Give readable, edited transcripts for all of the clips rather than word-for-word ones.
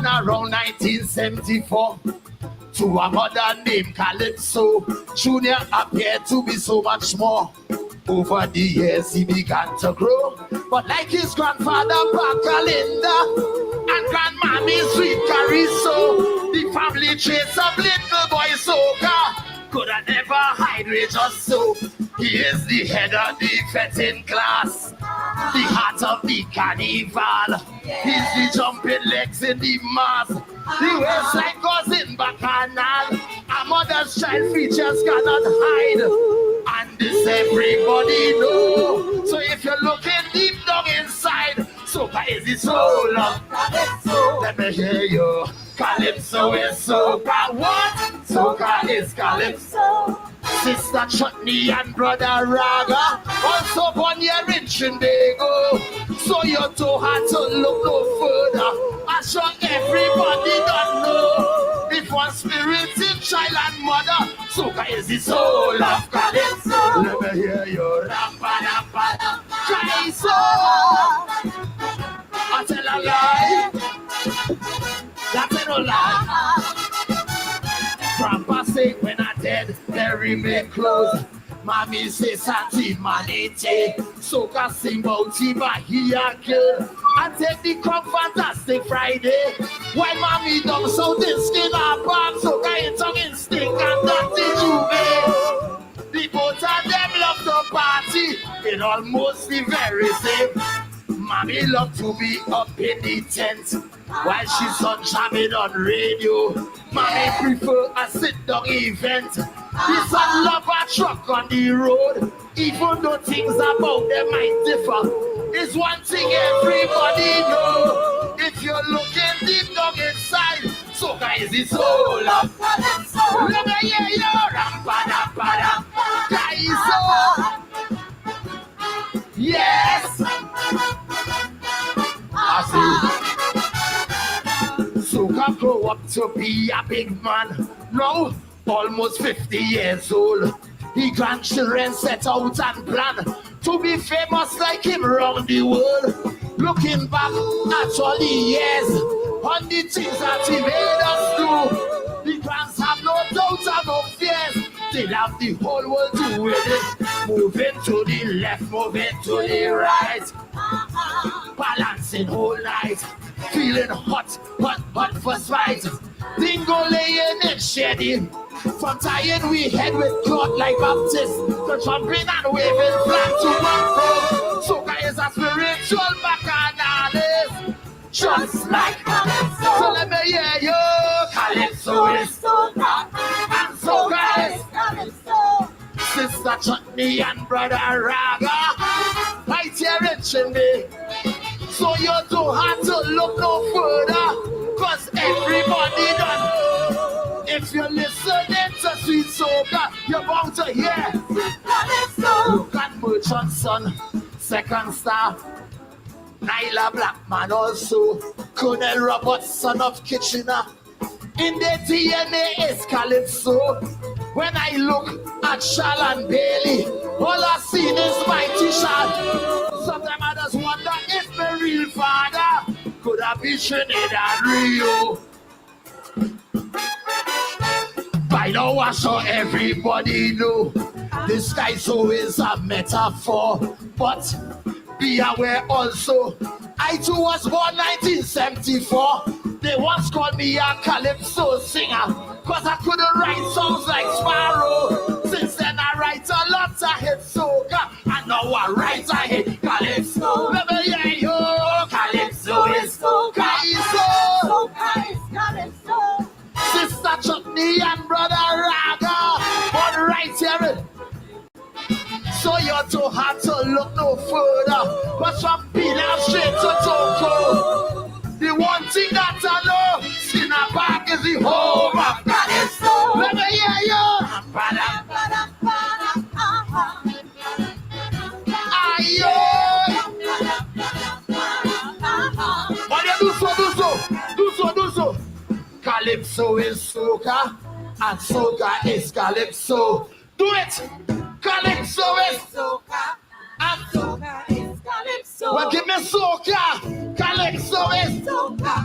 born around 1974 to a mother named Calypso. Junior appeared to be so much more. Over the years he began to grow, but like his grandfather Bakalinda and grandmammy Sweet Cariso, the family traits of little boy soca could have never hide with just so. He is the head of the fetting class, the heart of the carnival. He's the jumping legs in the mass, the waistline goes in Bacchanal. A mother's child features cannot hide, and this everybody know. So if you're looking deep down inside, soca is the soul of Calypso. Let me hear you. Calypso is soca. What? Soca is Calypso. Sister Chutney and brother Raga also born here in Trinbago. So you're too hard to look no further. I'm sure everybody don't know. If one spirit in child and mother, soca is the soul of Calypso. Let me hear you. Calypso. I tell a lie. That's no lie. Grandpa say when I dead, bury me close. Mommy say Santi Manite. Soca sing bouty Bahia girl. And take the crop fantastic Friday. Why mommy dumb so this skin her back. Soca in tongue instinct and dirty juve. The both of them love to party. It almost the very same. Mommy love to be up in the tent while she's on jamming on radio. Mommy prefer a sit-down event. The son love a truck on the road. Even though things about them might differ, it's one thing everybody know. If you're looking deep down inside, soca is the soul of Calypso. Let me hear you. Ram-pa-da-pa-da. Yes. I see. Soca grow up to be a big man. Now, almost 50 years old. His grandchildren set out and plan to be famous like him around the world. Looking back at all the years, on the things that he made us do, the grands have no doubts and no fears. They have the whole world doing it. Moving to the left, moving to the right. Balancing whole night. Feeling hot, hot, hot for spite. Dingo laying and shedding. From tying we head with cloth like Baptist. To jumping and waving flag to one foot. Soca is a spiritual bacchanal. Just like Calypso. So let me hear you. Calypso is soca. And soca is Calypso. Sister Chutney and brother Raga right here in Trinbago. So you're too hard to look no further, cause everybody done. If you're listening to sweet soca, you're bound to hear Calypso. Look at Merchant Son, second star. Nyla Blackman also. Colonel Robert, son of Kitchener. In their DNA is Calypso. When I look at Shal and Bailey, all I see is mighty Shal. Sometimes I just wonder if my real father could have been Trinidad Rio. By now I saw everybody know this guy so is a metaphor. But be aware also, I too was born 1974. They once called me a Calypso singer, cause I couldn't write songs like Sparrow. Since then I write a lot of hit soca, and now I write a hit Calypso. Let me hear you. Calypso is soca. Soca is Calypso. Sister Chutney and brother Raga, but right here. So you're too hard to look no further, but from Pina straight to Toko. The one thing that I know, Skinner Park is the home of Calypso. Let me hear you. Do so. Calypso is soca, and soca is Calypso. Do it. Calypso is soca, and soca is Calypso. Well, give me soca. Calypso is soca.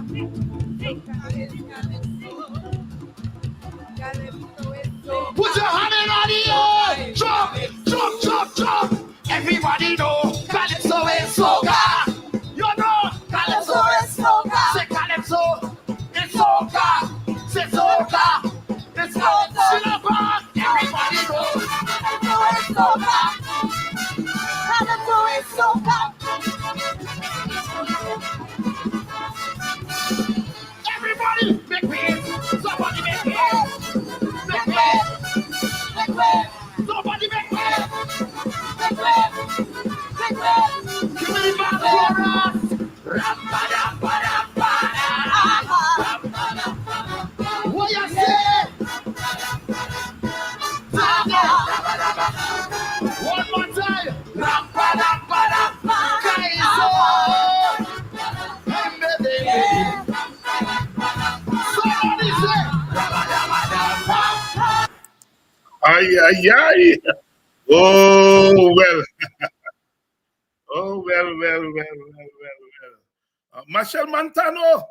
Everybody make way. Somebody make way. Make way. Make way. Somebody make way. Make way. Make way. Give me the back chorus. What you say? One more time. Somebody say. Ay, ay, ay. Oh, well. Oh, well. Marshall Montano,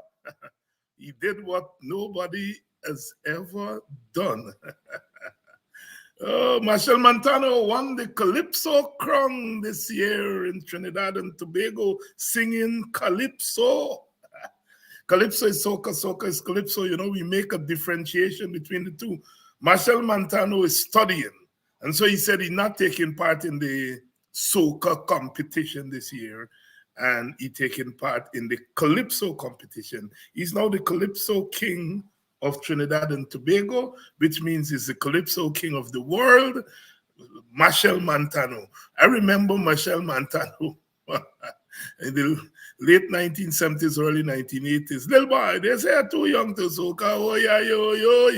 he did what nobody has ever done. Oh, Marshall Montano won the Calypso Crown this year in Trinidad and Tobago, singing Calypso. Calypso is soca, soca is calypso. You know, we make a differentiation between the two. Marshall Montano is studying. And so he said he's not taking part in the soca competition this year. And he's taking part in the Calypso competition. He's now the Calypso King of Trinidad and Tobago, which means he's the Calypso King of the world, Marshall Montano. I remember Marshall Montano in the late 1970s, early 1980s. Little boy, they say too young to soca. Oh, yeah, yo.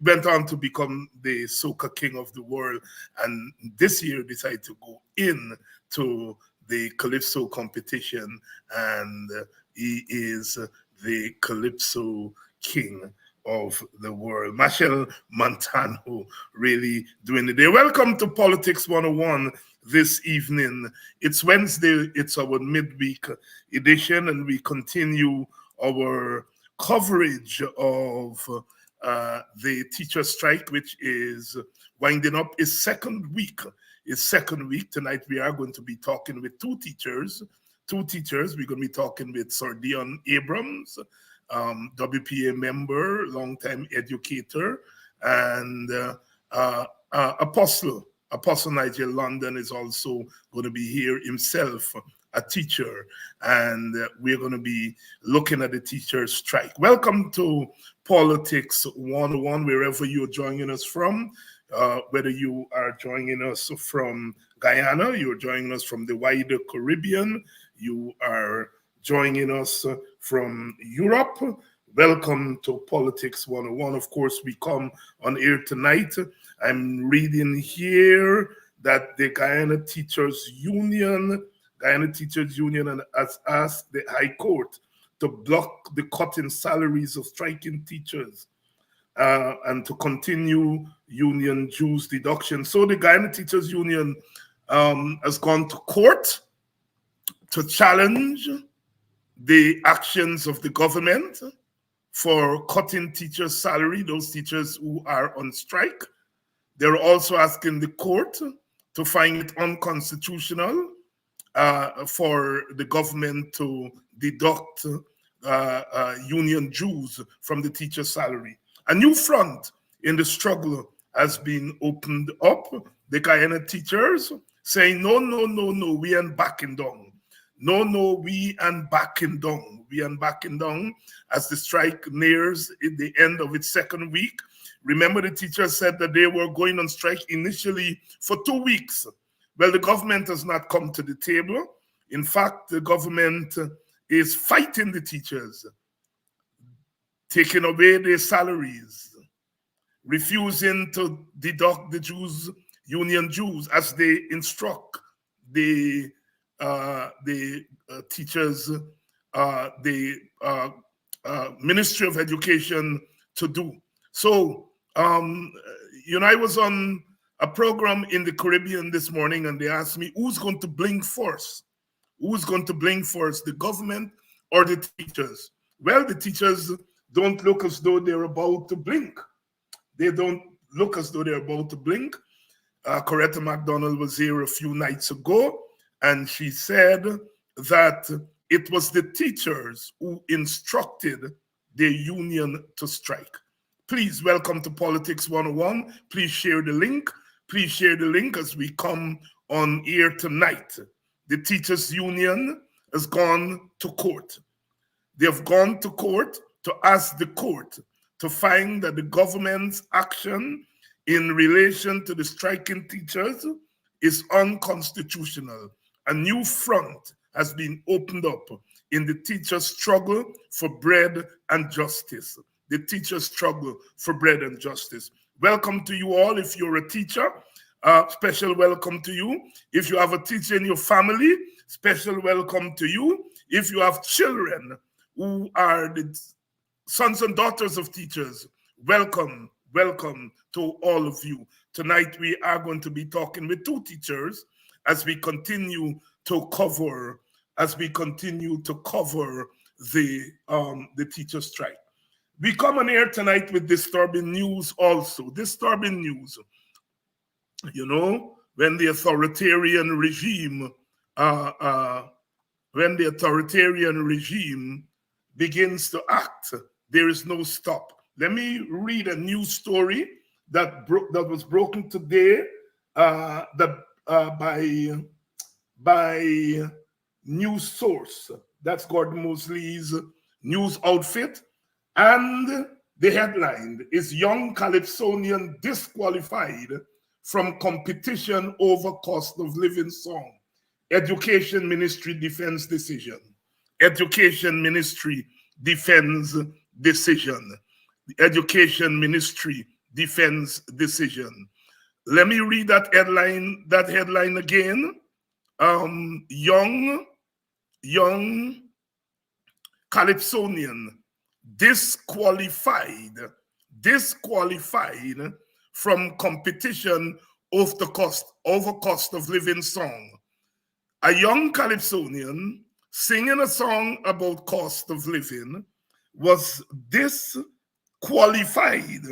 Went on to become the soca king of the world, and this year decided to go in to the Calypso competition, and he is the Calypso king of the world. Marshall Montano really doing it. Welcome to Politics 101 this evening. It's Wednesday, it's our midweek edition, and we continue our coverage of the teacher strike, which is winding up its second week. Tonight we are going to be talking with two teachers. We're going to be talking with Sir Deon Abrams, WPA member, longtime educator, and Apostle Nigel London is also going to be here himself, a teacher, and we're going to be looking at the teacher strike. Welcome to Politics 101, wherever you're joining us from, whether you are joining us from Guyana, you're joining us from the wider Caribbean, you are joining us from Europe. Welcome to Politics 101. Of course, we come on air tonight. I'm reading here that the Guyana Teachers Union has asked the High Court to block the cut in salaries of striking teachers and to continue union dues deduction. So the Guyana Teachers Union has gone to court to challenge the actions of the government for cutting teachers' salary, those teachers who are on strike. They're also asking the court to find it unconstitutional for the government to deduct union dues from the teacher's salary. A new front in the struggle has been opened up. The Guyana teachers saying, no, we ain't backing down. No, we ain't backing down. We ain't backing down as the strike nears the end of its second week. Remember, the teachers said that they were going on strike initially for 2 weeks. Well, the government has not come to the table. In fact, the government is fighting the teachers, taking away their salaries, refusing to deduct the union dues as they instruct the teachers, the Ministry of Education to do. So, I was on a program in the Caribbean this morning, and they asked me, who's going to blink first? Who's going to blink first, the government or the teachers? Well, the teachers don't look as though they're about to blink. They don't look as though they're about to blink. Coretta McDonald was here a few nights ago, and she said that it was the teachers who instructed the union to strike. Please welcome to Politics 101. Please share the link. Please share the link as we come on air tonight. The teachers union has gone to court. They have gone to court to ask the court to find that the government's action in relation to the striking teachers is unconstitutional. A new front has been opened up in the teachers' struggle for bread and justice. The teachers' struggle for bread and justice. Welcome to you all. If you're a teacher, special welcome to you. If you have a teacher in your family, special welcome to you. If you have children who are the sons and daughters of teachers, welcome, welcome to all of you. Tonight we are going to be talking with two teachers as we continue to cover the teacher strike. We come on here tonight with disturbing news also. Disturbing news. You know, when the authoritarian regime begins to act, there is no stop. Let me read a news story that was broken today by News Source. That's Gordon Mosley's news outfit. And the headline is Young Calypsonian Disqualified from Competition Over Cost of Living Song. Education Ministry defends decision. Education Ministry defends decision. The Education Ministry defends decision. Let me read that headline again. Young Calypsonian disqualified from competition over cost of living song. A young Calypsonian singing a song about cost of living was disqualified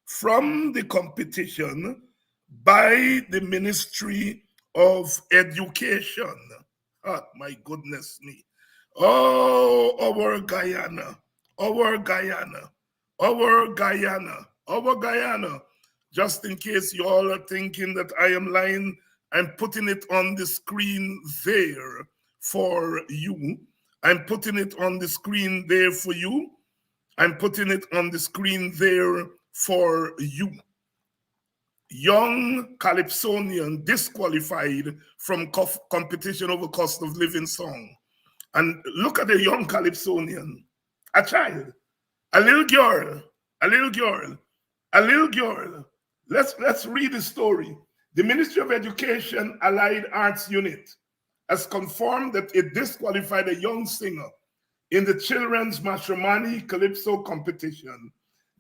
from the competition by the Ministry of Education. Oh, my goodness me. Oh, our Guyana. Just in case you all are thinking that I am lying, I'm putting it on the screen there for you. I'm putting it on the screen there for you. I'm putting it on the screen there for you. Young Calypsonian disqualified from competition over cost of living song. And look at the young Calypsonian, a child, a little girl. Let's read the story. The Ministry of Education Allied Arts Unit has confirmed that it disqualified a young singer in the children's Mashramani Calypso competition,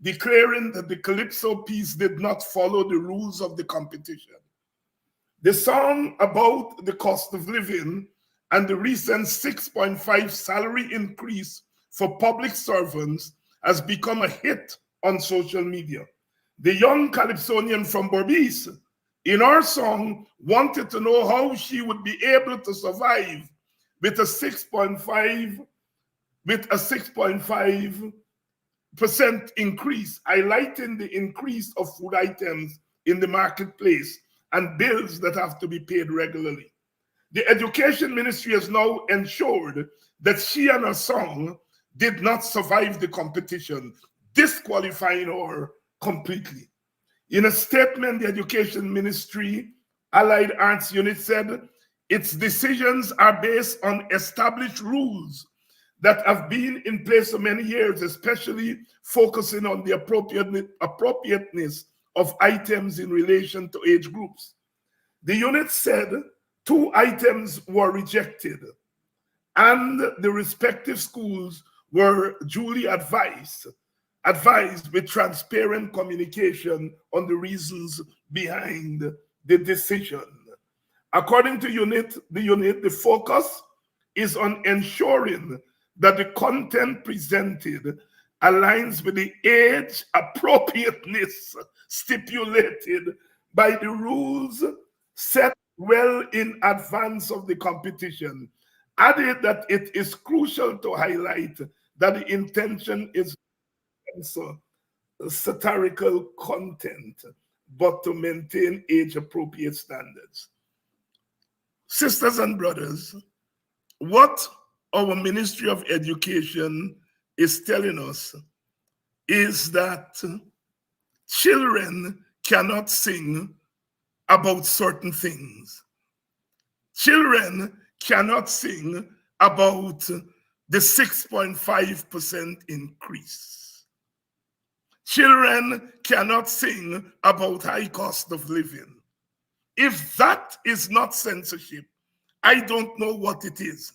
declaring that the Calypso piece did not follow the rules of the competition. The song about the cost of living and the recent 6.5 salary increase for public servants has become a hit on social media. The young Calypsonian from Berbice, in her song, wanted to know how she would be able to survive with a 6.5% increase, highlighting the increase of food items in the marketplace and bills that have to be paid regularly. The Education Ministry has now ensured that she and her song did not survive the competition, disqualifying her completely. In a statement, the Education Ministry Allied Arts Unit said its decisions are based on established rules that have been in place for many years, especially focusing on the appropriateness of items in relation to age groups. The unit said 2 items were rejected, and the respective schools were duly advised with transparent communication on the reasons behind the decision. According to the unit, the focus is on ensuring that the content presented aligns with the age appropriateness stipulated by the rules set well in advance of the competition. Added that it is crucial to highlight that the intention is satirical content, but to maintain age-appropriate standards. Sisters and brothers, what our Ministry of Education is telling us is that children cannot sing about certain things. Children cannot sing about the 6.5% increase. Children cannot sing about high cost of living. If that is not censorship, I don't know what it is.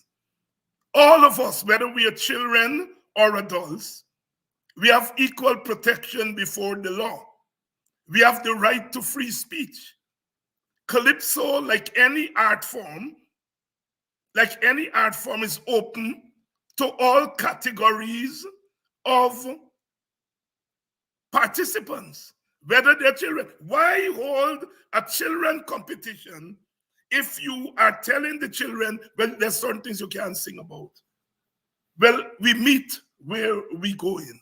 All of us, whether we are children or adults, we have equal protection before the law. We have the right to free speech. Calypso, like any art form, is open to all categories of participants, whether they're children. Why hold a children competition if you are telling the children, well, there's certain things you can't sing about? Well, we meet where we go in.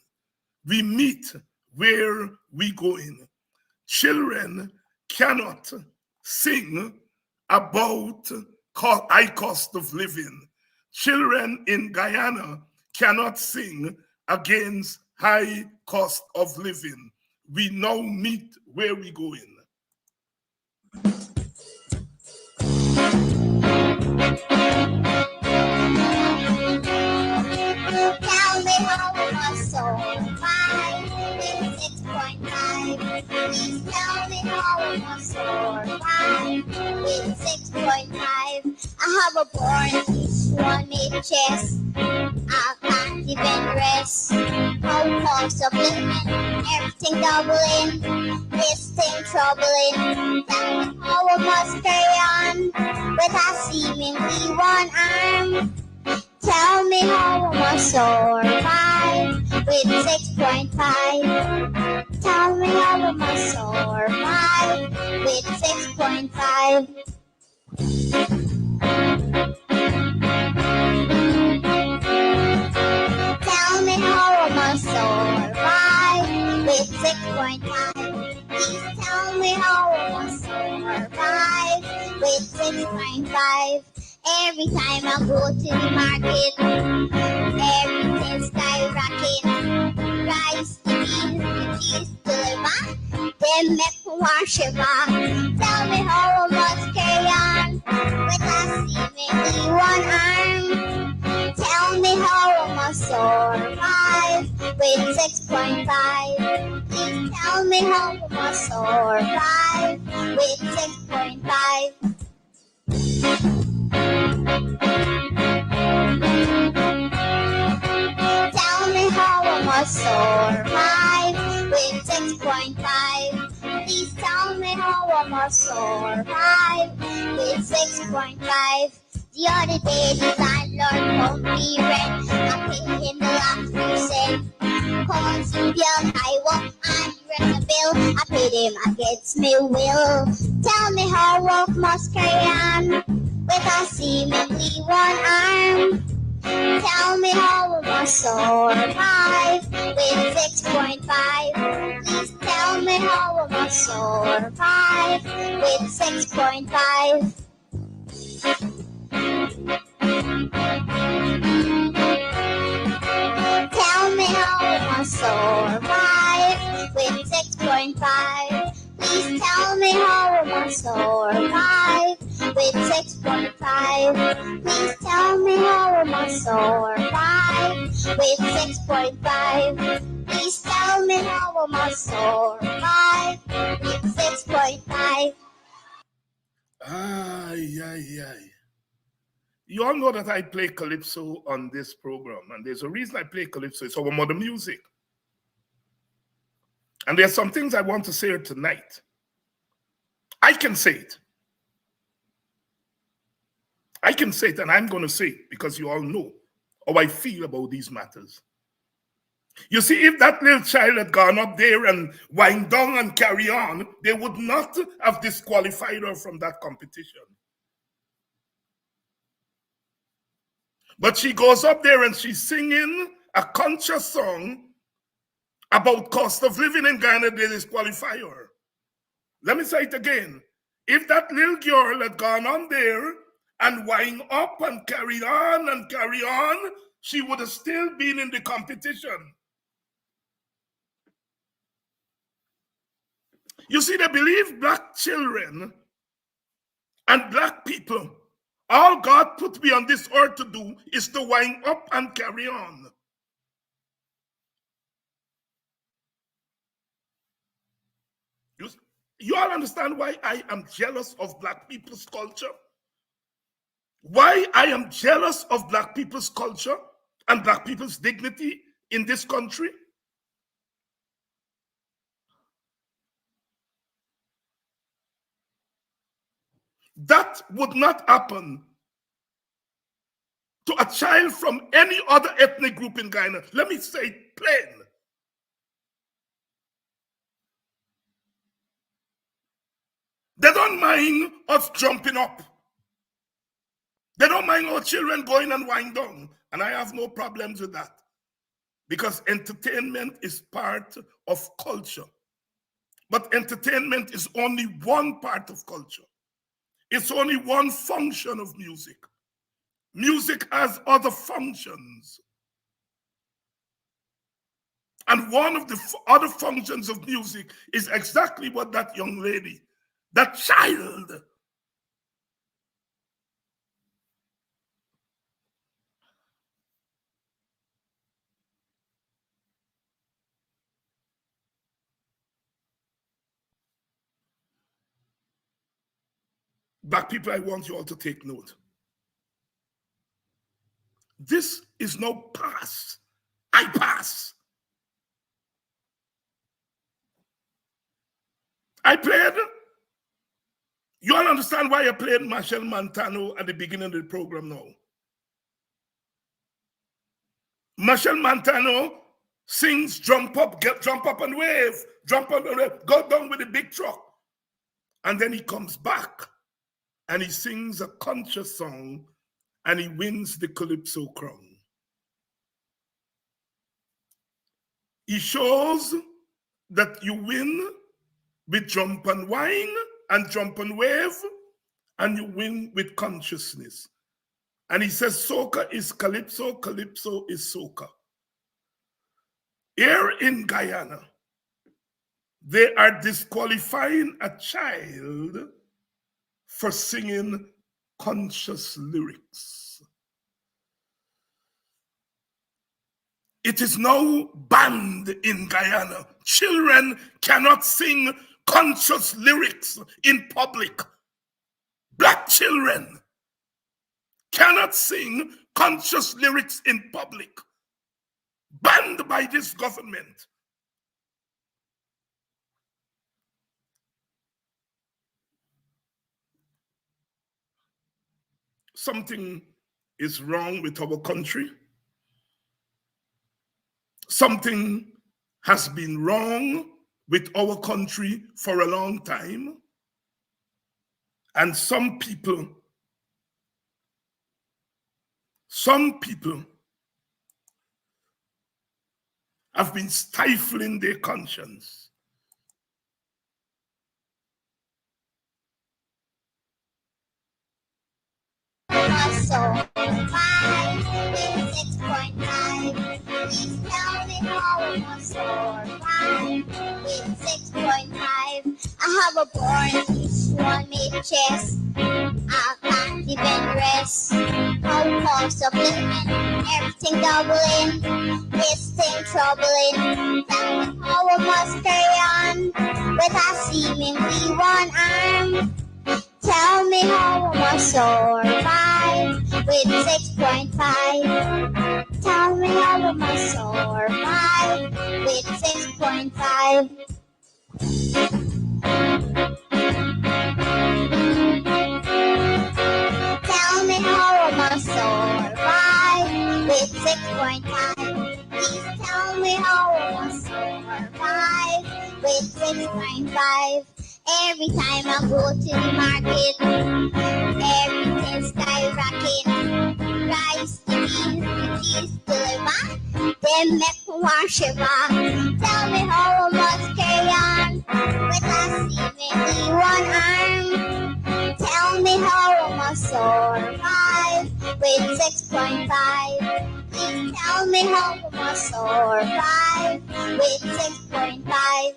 We meet where we go in. Children cannot sing about high cost of living. Children in Guyana cannot sing against high cost of living. We now meet where we go in. Tell me how much survive in 6.5. Please tell me how much survive in 6.5. I have a born this one made chest. I can't even rest. No cost of living, everything doubling, this thing troubling. Tell me how I must carry on with a seemingly one arm. Tell me how I must survive with 6.5. Tell me how I must survive with 6.5. Tell me how I must survive with 6.5. Please tell me how I must survive with 6.5. Every time I go to the market, everything's skyrocketing. Rice, the beans, the cheese, the liver, them make me want shiver. Tell me how I must carry on with a seemingly one arm. Tell me how I must survive with 6.5. Please tell me how I must survive with 6.5. Tell me how I must survive with 6.5. Please tell me how I must survive with 6.5. The other day the landlord called me rent. I paid him the last 2 cents. Come on, Sylvia, I walk and rent the bill. I paid him against me will. Tell me how I must carry on with a seemingly one arm. Tell me how I must survive with 6.5. Please tell me how I must survive with 6.5. Tell me how I must survive with 6.5. Please tell me how I must survive with 6.5. Please tell me how I must survive with 6.5. Please tell me how I must survive with 6.5. Ay. You all know that I play calypso on this program, and there's a reason I play calypso. It's our modern music. And there's some things I want to say tonight. I can say it. I can say it, and I'm going to say it because you all know how I feel about these matters. You see, if that little child had gone up there and wind down and carry on, they would not have disqualified her from that competition. But she goes up there and she's singing a conscious song about cost of living in Ghana. They disqualify her. Let me say it again. If that little girl had gone on there and wind up and carry on, she would have still been in the competition. You see, they believe black children and black people, all God put me on this earth to do is to wind up and carry on. You all understand why I am jealous of black people's culture? Why I am jealous of black people's culture and black people's dignity in this country? That would not happen to a child from any other ethnic group in Guyana. Let me say it plain. They don't mind us jumping up. They don't mind our children going and wind down. And I have no problems with that. Because entertainment is part of culture. But entertainment is only one part of culture. It's only one function of music. Music has other functions. And one of the other functions of music is exactly what that young lady, that child, black people, I want you all to take note. This is no pass. I pass. I played. You all understand why I played Machel Montano at the beginning of the program now? Machel Montano sings jump up and wave, jump up and wave, go down with the big truck. And then he comes back and he sings a conscious song and he wins the Calypso crown. He shows that you win with jump and whine and jump and wave, and you win with consciousness. And he says soca is calypso, calypso is soca. Here in Guyana, they are disqualifying a child for singing conscious lyrics. It is now banned in Guyana. Children cannot sing conscious lyrics in public. Black children cannot sing conscious lyrics in public. Banned by this government. Something is wrong with our country. Something has been wrong with our country for a long time. And some people have been stifling their conscience. So 5 with 6.5. Please tell me how I must score 5 with 6.5. I have a board, one made chest. I can't even rest. No cost of living, everything doubling. This thing troubling. Tell me how I must carry on with a seemingly one arm. Tell me how I must survive with 6.5. Tell me how I must survive with 6.5. Tell me how I must survive with 6.5. Please tell me how I must survive with 6.5. Every time I go to the market, everything's skyrocketing. Rice, cheese, deliver, then make me want shiver. Tell me how I must carry on with a seemingly one arm. Tell me how I must soar with 6.5. Please tell me how I must survive with 6.5.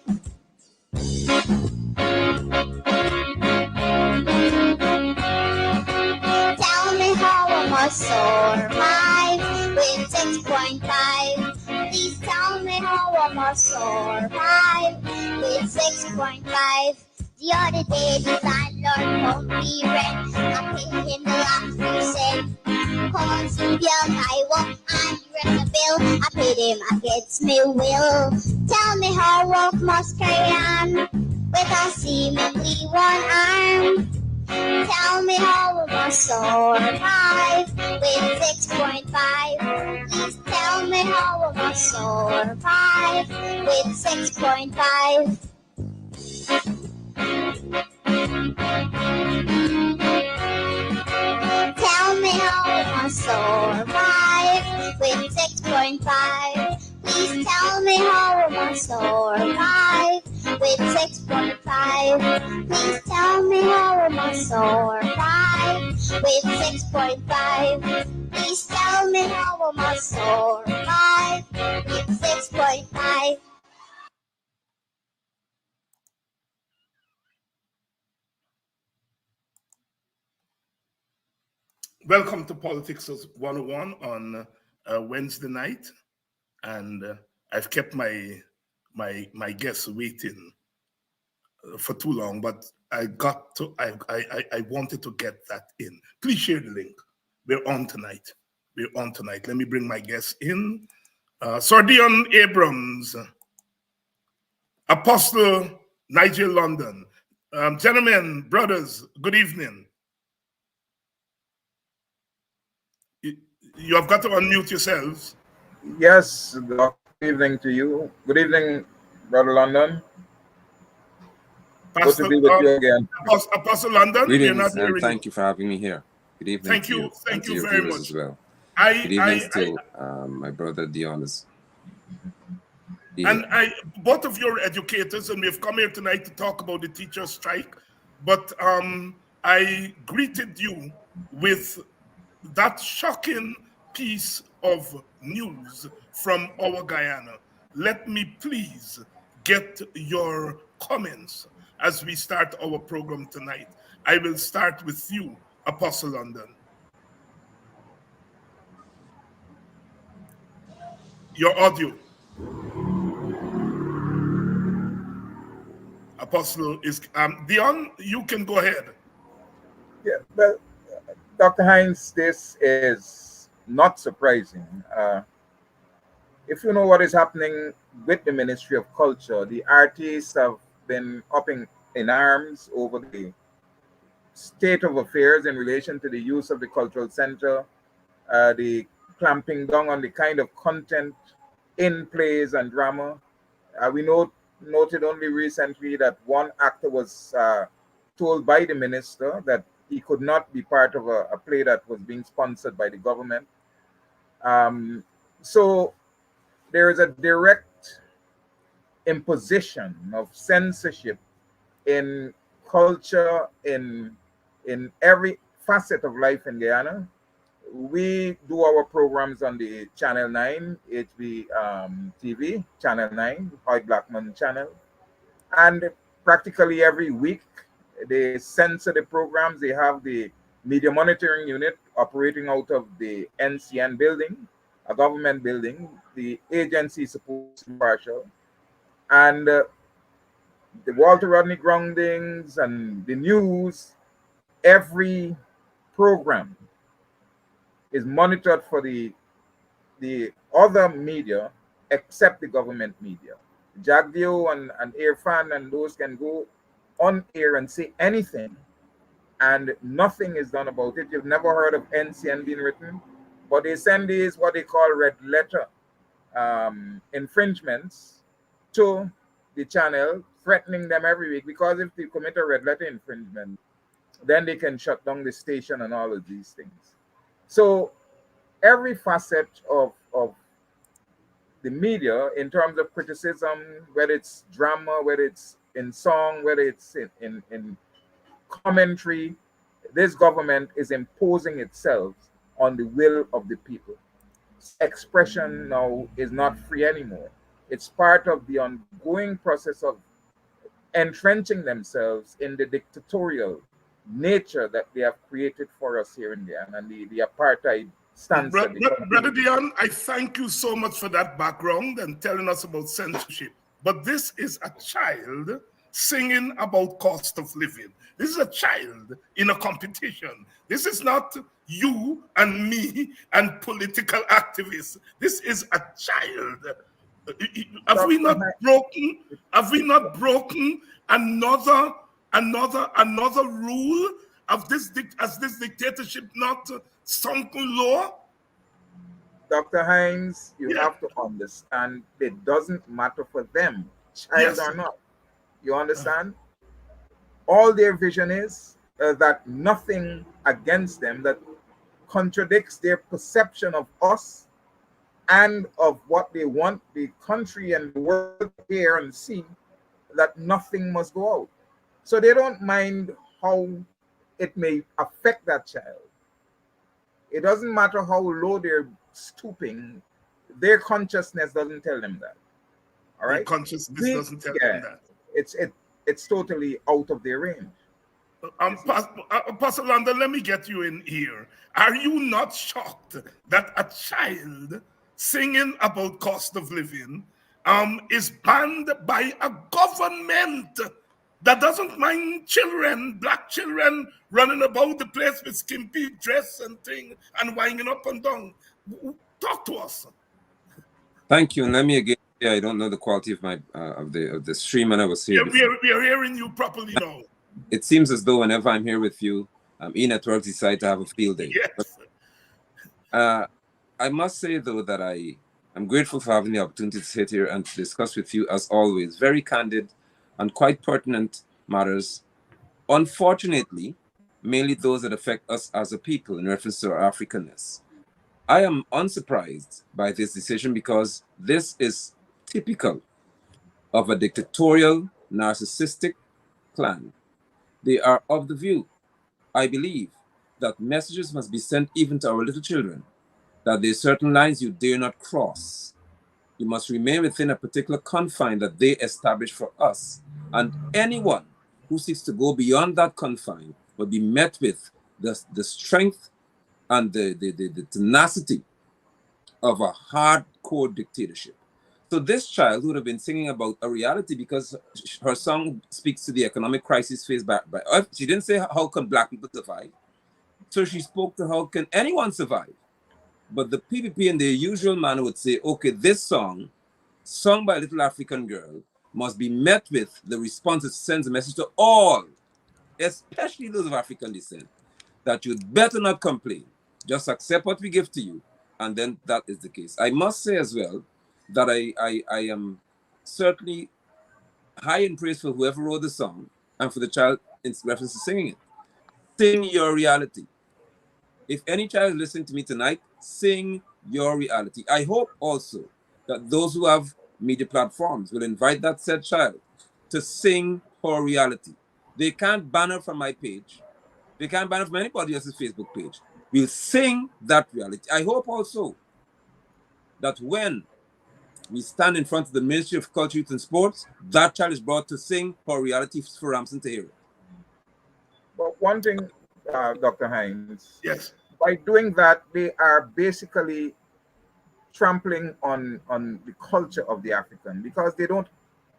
Tell me how I must survive with 6.5. Please tell me how I must survive with 6.5. The other day the landlord called me rent. I paid him the last few cents. Come on, Sylvia, I walk and he rent the bill. I paid him against me will. Tell me how work must carry on with a seemingly one arm. Tell me how I must survive with 6.5. Please tell me how I must survive with 6.5. Tell me how I must survive with 6.5. Please tell me how I must survive with 6.5. Please tell me how I must survive with 6.5. Please tell me how I must survive with 6.5. Welcome to Politics 101 on Wednesday night, and I've kept my guests waiting for too long, but I wanted to get that in. Please share the link. We're on tonight. Let me bring my guests in. Sir Deon Abrams, Apostle Nigel London. Gentlemen, brothers, good evening. You have got to unmute yourselves. Yes, good evening to you. Good evening, Brother London. Pastor, Good to be with you again. Apostle London, greetings, and thank you for having me here. Good evening. Thank you to your very viewers much as well. Good evening to my brother Deon. Both of you are educators, and we've come here tonight to talk about the teacher strike. But I greeted you with that shocking piece of news from our Guyana. Let me please get your comments as we start our program tonight. I will start with you, Apostle London. Your audio. Apostle is Deon, you can go ahead. Yeah, but Dr. Hines, this is not surprising. If you know what is happening with the Ministry of Culture, the artists have been up in arms over the state of affairs in relation to the use of the cultural center, the clamping down on the kind of content in plays and drama. We noted only recently that one actor was told by the minister that he could not be part of a play that was being sponsored by the government. So there is a direct imposition of censorship in culture, in every facet of life in Guyana. We do our programs on the Channel 9, HB TV, Channel 9, Hoyt Blackman channel. And practically every week, they censor the programs. They have the media monitoring unit operating out of the NCN building, a government building. The agency is supposed to be partial. And the Walter Rodney groundings and the news, every program is monitored for the other media except the government media. Jagdio and Irfan and those can go on air and say anything and nothing is done about it. You've never heard of NCN being written, but they send these what they call red letter infringements to the channel, threatening them every week, because if they commit a red letter infringement, then they can shut down the station and all of these things. So every facet of the media in terms of criticism, whether it's drama, whether it's in song, whether it's in commentary, this government is imposing itself on the will of the people. Expression now is not free anymore. It's part of the ongoing process of entrenching themselves in the dictatorial nature that they have created for us here in Guyana, and the apartheid stance. Brother Deon, I thank you so much for that background and telling us about censorship. But this is a child singing about cost of living. This is a child in a competition. This is not you and me and political activists. This is a child. Have we not broken? Have we not broken another rule of this? Has this dictatorship not sunken lower? Dr. Hines, you have to understand it doesn't matter for them, child or not. You understand? All their vision is that nothing against them that contradicts their perception of us and of what they want the country and the world to hear and see, that nothing must go out. So they don't mind how it may affect that child. It doesn't matter how low they're stooping, their consciousness doesn't tell them that. All right? Their consciousness doesn't tell them that. It's totally out of their range. Pastor London, let me get you in here. Are you not shocked that a child singing about cost of living is banned by a government that doesn't mind children, black children, running about the place with skimpy dress and thing and winding up and down? Talk to us. Thank you. And let me again. Yeah, I don't know the quality of my of the stream, and I was here. We are hearing you properly now. It seems as though whenever I'm here with you, E-Networks decide to have a field day. Yes. But, I must say though that I'm grateful for having the opportunity to sit here and to discuss with you, as always, very candid and quite pertinent matters. Unfortunately, mainly those that affect us as a people in reference to our Africanness. I am unsurprised by this decision because this is typical of a dictatorial, narcissistic clan. They are of the view, I believe, that messages must be sent even to our little children, that there are certain lines you dare not cross. You must remain within a particular confine that they establish for us. And anyone who seeks to go beyond that confine will be met with the strength and the tenacity of a hardcore dictatorship. So this child would have been singing about a reality because her song speaks to the economic crisis faced by she didn't say how can black people survive. So she spoke to how can anyone survive. But the PPP in their usual manner would say, okay, this song, sung by a little African girl, must be met with the response that sends a message to all, especially those of African descent, that you'd better not complain. Just accept what we give to you. And then that is the case. I must say as well that I am certainly high in praise for whoever wrote the song and for the child in reference to singing it. Sing your reality. If any child is listening to me tonight, sing your reality. I hope also that those who have media platforms will invite that said child to sing her reality. They can't ban her from my page. They can't ban her from anybody else's Facebook page. We'll sing that reality. I hope also that when we stand in front of the Ministry of Culture, Youth and Sports, that child is brought to sing her reality for Ramson to hear it. But one thing, Dr. Hines, yes, by doing that, they are basically trampling on the culture of the African because they don't,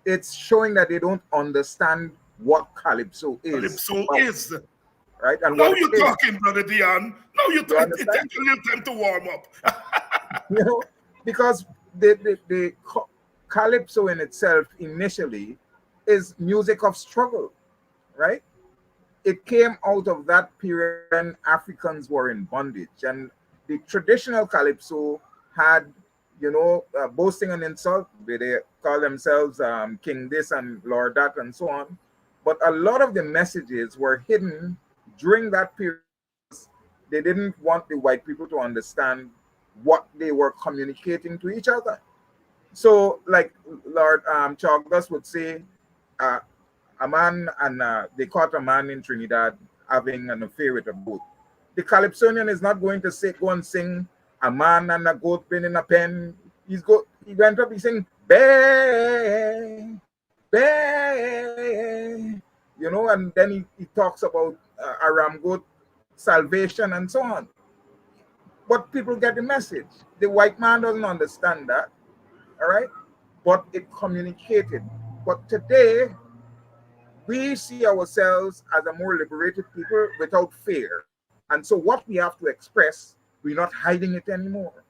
it's showing that they don't understand what calypso is. Calypso is. Right? And now you're talking, Brother Deon. Now you're talking. It takes a little time to warm up. You know, because the calypso in itself initially is music of struggle, right? It came out of that period when Africans were in bondage, and the traditional calypso had, you know, boasting and insult, where they call themselves King this and Lord that and so on. But a lot of the messages were hidden during that period. They didn't want the white people to understand what they were communicating to each other. So, like Lord Chagdas would say, a man and they caught a man in Trinidad having an affair with a boat. The Calypsonian is not going to go and sing a man and a goat pin in a pen. He went up, he sing, bay, bay, you know, and then he talks about a ram goat salvation and so on. But people get the message. The white man doesn't understand that, all right? But it communicated. But today, we see ourselves as a more liberated people without fear. And so what we have to express, we're not hiding it anymore.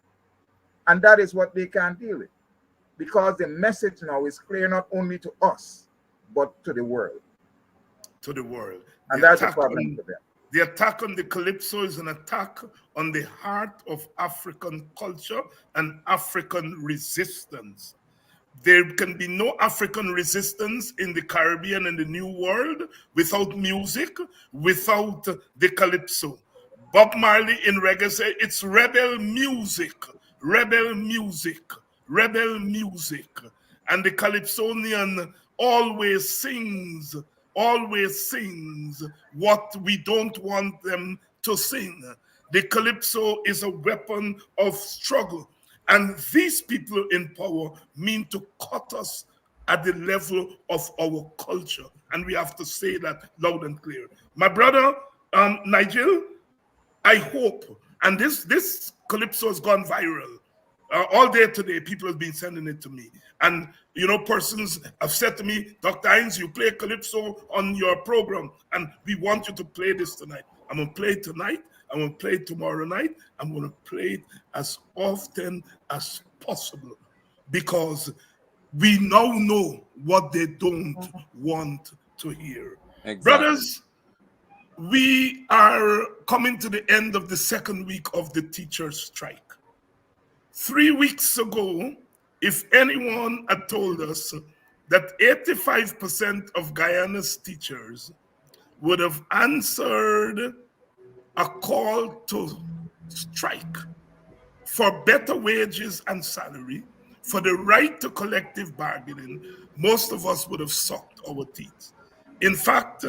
And that is what they can't deal with. Because the message now is clear not only to us, but to the world. To the world. And that's a problem for them. The attack on the Calypso is an attack on the heart of African culture and African resistance. There can be no African resistance in the Caribbean and the New World without music, without the Calypso. Bob Marley in reggae said it's rebel music, rebel music, rebel music. And the Calypsonian always sings what we don't want them to sing. The Calypso is a weapon of struggle. And these people in power mean to cut us at the level of our culture. And we have to say that loud and clear. My brother, Nigel, I hope, and this Calypso has gone viral. All day today, people have been sending it to me. And, you know, persons have said to me, Dr. Hinds, you play Calypso on your program, and we want you to play this tonight. I'm going to play it tonight. I'm going to play it tomorrow night. I'm going to play it as often as possible because we now know what they don't want to hear. Exactly. Brothers, we are coming to the end of the second week of the teachers' strike. 3 weeks ago, if anyone had told us that 85% of Guyana's teachers would have answered a call to strike for better wages and salary, for the right to collective bargaining, most of us would have sucked our teeth. In fact,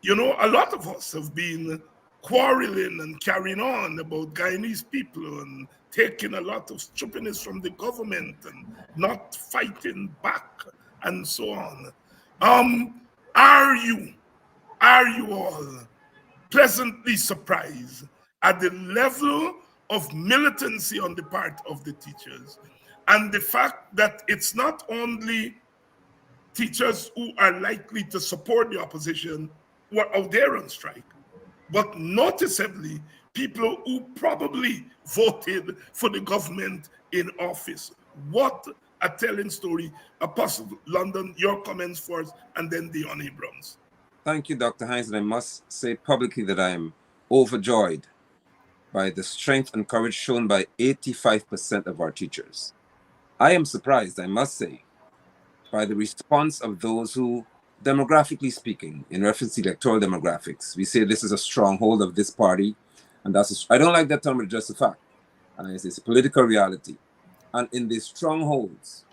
you know, a lot of us have been quarreling and carrying on about Guyanese people and taking a lot of stupidness from the government and not fighting back and so on. Are you all pleasantly surprised at the level of militancy on the part of the teachers and the fact that it's not only teachers who are likely to support the opposition who are out there on strike, but noticeably people who probably voted for the government in office? What a telling story. Apostle London, your comments first, and then Deon Abrams. Thank you, Dr. Hinds, and I must say publicly that I am overjoyed by the strength and courage shown by 85% of our teachers. I am surprised, I must say, by the response of those who, demographically speaking, in reference to electoral demographics, we say this is a stronghold of this party, and I don't like that term, but just a fact. And it's a political reality. And in these strongholds,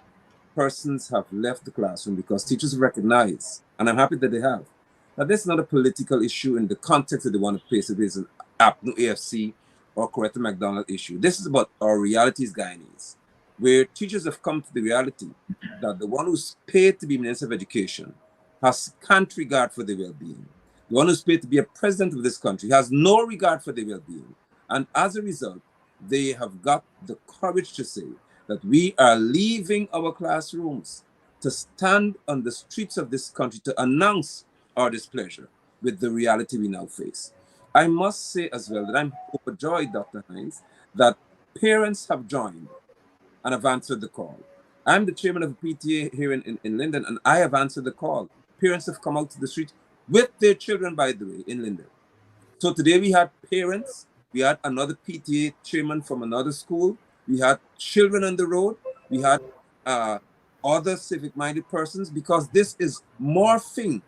persons have left the classroom because teachers recognize, and I'm happy that they have, that this is not a political issue in the context that they want to place it as an APNU AFC or Coretta McDonald issue. This is about our realities, Guyanese, where teachers have come to the reality that the one who's paid to be Minister of Education has scant regard for their well-being. The one who's paid to be a president of this country has no regard for their well-being. And as a result, they have got the courage to say that we are leaving our classrooms to stand on the streets of this country to announce our displeasure with the reality we now face. I must say as well that I'm overjoyed, Dr. Hinds, that parents have joined and have answered the call. I'm the chairman of the PTA here in Linden, and I have answered the call. Parents have come out to the street with their children, by the way, in Linden. So today we had parents, we had another PTA chairman from another school, we had children on the road, we had other civic-minded persons, because this is morphing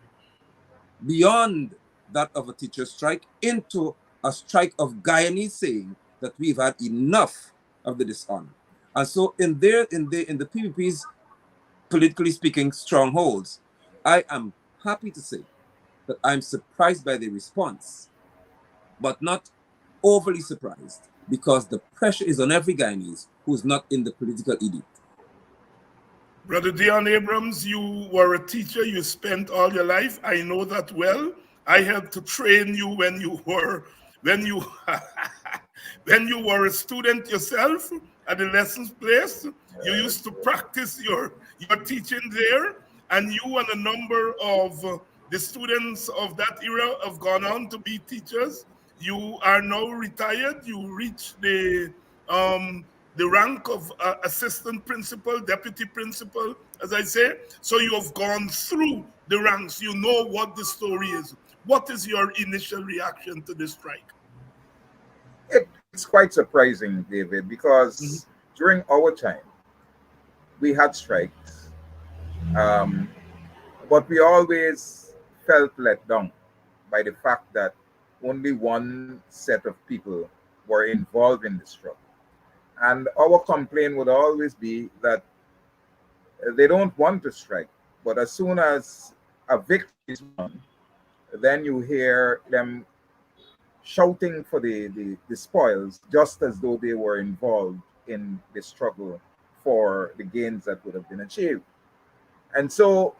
beyond that of a teacher strike into a strike of Guyanese saying that we've had enough of the dishonor. And so in the PPP's, politically speaking, strongholds, I am happy to say that I'm surprised by the response, but not overly surprised because the pressure is on every Guyanese who's not in the political elite. Brother Deon Abrams, you were a teacher. You spent all your life. I know that well. I helped to train you when you were when you a student yourself at the lessons place. You used to practice your teaching there, and you and a number of the students of that era have gone on to be teachers. You are now retired. You reached the rank of assistant principal, deputy principal, as I say. So you have gone through the ranks. You know what the story is. What is your initial reaction to this strike? It's quite surprising, David, because during our time, we had strikes, but we always felt let down by the fact that only one set of people were involved in the struggle. And our complaint would always be that they don't want to strike, but as soon as a victory is won, then you hear them shouting for the spoils, just as though they were involved in the struggle for the gains that would have been achieved. And so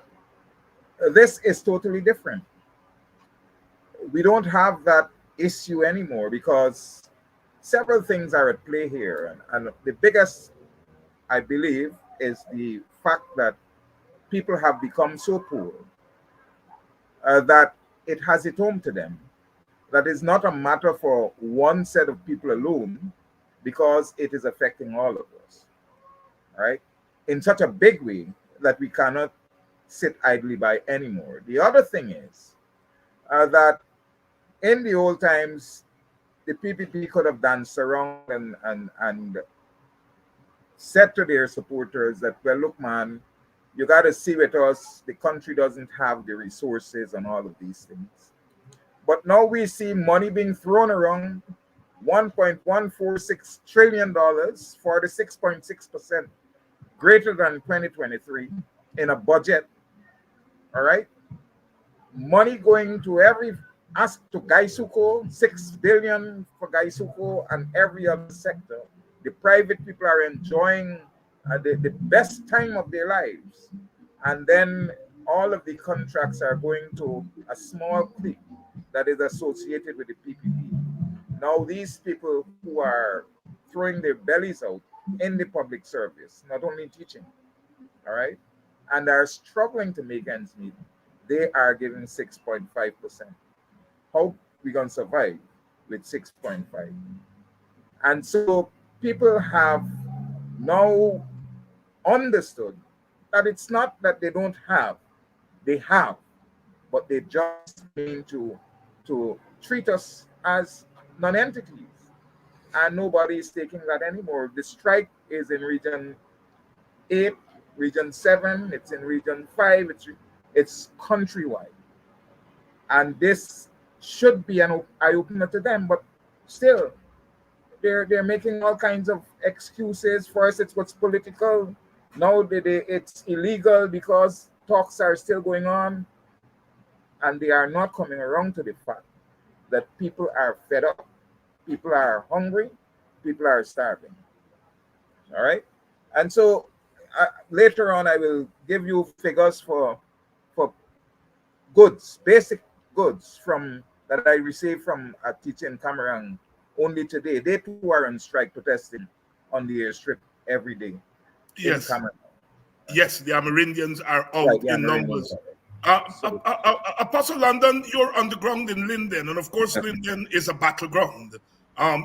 this is totally different. We don't have that issue anymore because several things are at play here. And the biggest, I believe, is the fact that people have become so poor that it has it home to them. That is not a matter for one set of people alone, because it is affecting all of us, right? In such a big way that we cannot sit idly by anymore. The other thing is that in the old times, the PPP could have danced around and said to their supporters that, well, look, man, you got to see with us, the country doesn't have the resources and all of these things. But now we see money being thrown around, $1.146 trillion for the 6.6%, greater than 2023 in a budget. All right. Money going to to Gaisuko, 6 billion for Gaisuko and every other sector. The private people are enjoying the best time of their lives. And then all of the contracts are going to a small clique that is associated with the PPP. Now these people who are throwing their bellies out in the public service, not only teaching, all right, and are struggling to make ends meet, they are giving 6.5%. How we gonna survive with 6.5? And so people have now understood that it's not that they don't have, they have, but they just mean to treat us as non-entities, and nobody is taking that anymore. The strike is in region 8, region 7, it's in region 5, it's countrywide, and this should be an eye-opener to them, but still they're making all kinds of excuses. First it's what's political, now it's illegal because talks are still going on, and they are not coming around to the fact that people are fed up, people are hungry, people are starving. All right. And so later on, I will give you figures for goods, basic goods that I received from a teacher in Cameroon only today. They too are on strike, protesting on the airstrip every day. Yes. In Cameroon. Yes, the Amerindians are out in numbers. Apostle London, you're on the ground in Linden, and of course, Linden is a battleground.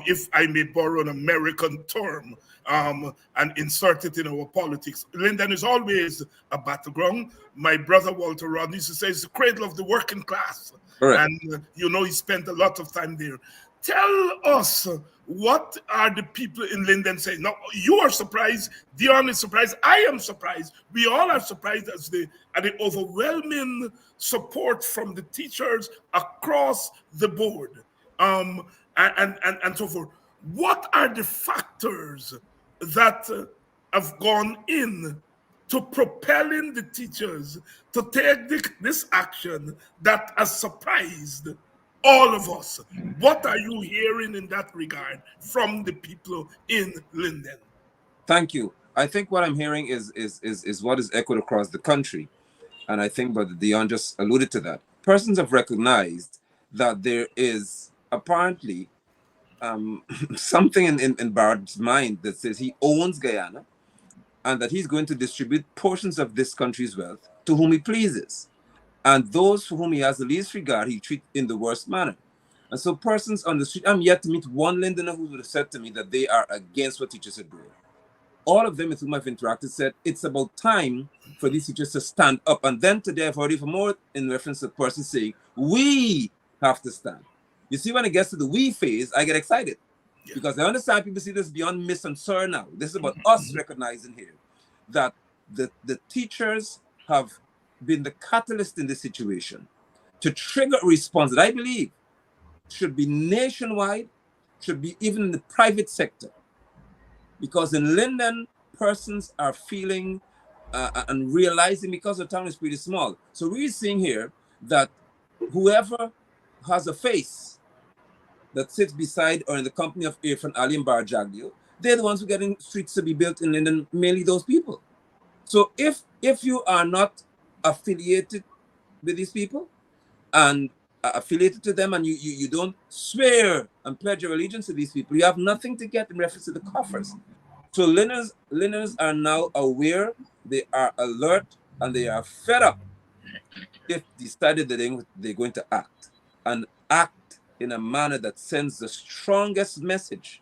If I may borrow an American term and insert it in our politics, Linden is always a battleground. My brother Walter Rodney used to say it's the cradle of the working class. Right. And he spent a lot of time there. Tell us, what are the people in Linden saying? Now, you are surprised, Deon is surprised, I am surprised. We all are surprised at the overwhelming support from the teachers across the board, and so forth. What are the factors that have gone in to propelling the teachers to take this action that has surprised all of us. What are you hearing in that regard from the people in Linden? Thank you. I think what I'm hearing is what is echoed across the country. And I think Brother Deon just alluded to that. Persons have recognized that there is apparently something in Barrett's mind that says he owns Guyana and that he's going to distribute portions of this country's wealth to whom he pleases. And those for whom he has the least regard, he treats in the worst manner. And so persons on the street, I'm yet to meet one Lindoner who would have said to me that they are against what teachers are doing. All of them with whom I've interacted said it's about time for these teachers to stand up. And then today I've heard even more in reference to the person saying, we have to stand. You see, when it gets to the we phase, I get excited. Yeah. Because I understand people see this beyond Miss and Sir now. This is about us recognizing here that the teachers have been the catalyst in this situation to trigger a response that I believe should be nationwide, should be even in the private sector. Because in Linden, persons are feeling and realizing, because the town is pretty small. So we're seeing here that whoever has a face that sits beside or in the company of Irfan Ali and Bar Jagdeo, they're the ones who are getting streets to be built in Linden, mainly those people. So if you are not affiliated with these people and affiliated to them, and you don't swear and pledge your allegiance to these people, you have nothing to get in reference to the coffers. So Linders are now aware, they are alert, and they are fed up if decided that they're going to act, and act in a manner that sends the strongest message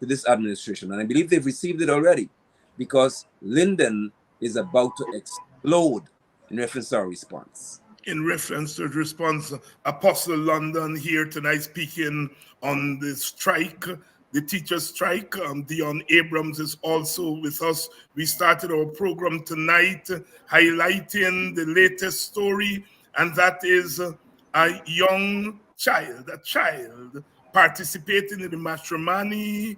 to this administration. And I believe they've received it already, because Linden is about to explode in reference to our response. In reference to the response, Apostle London here tonight speaking on the strike, the teacher strike. Deon Abrams is also with us. We started our program tonight highlighting the latest story, and that is a young child, participating in the matrimony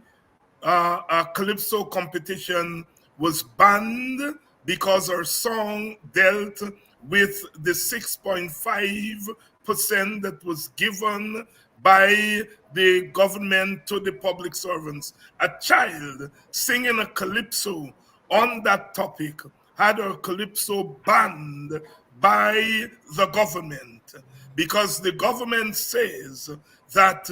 calypso competition was banned because her song dealt with the 6.5% that was given by the government to the public servants. A child singing a calypso on that topic had her calypso banned by the government because the government says that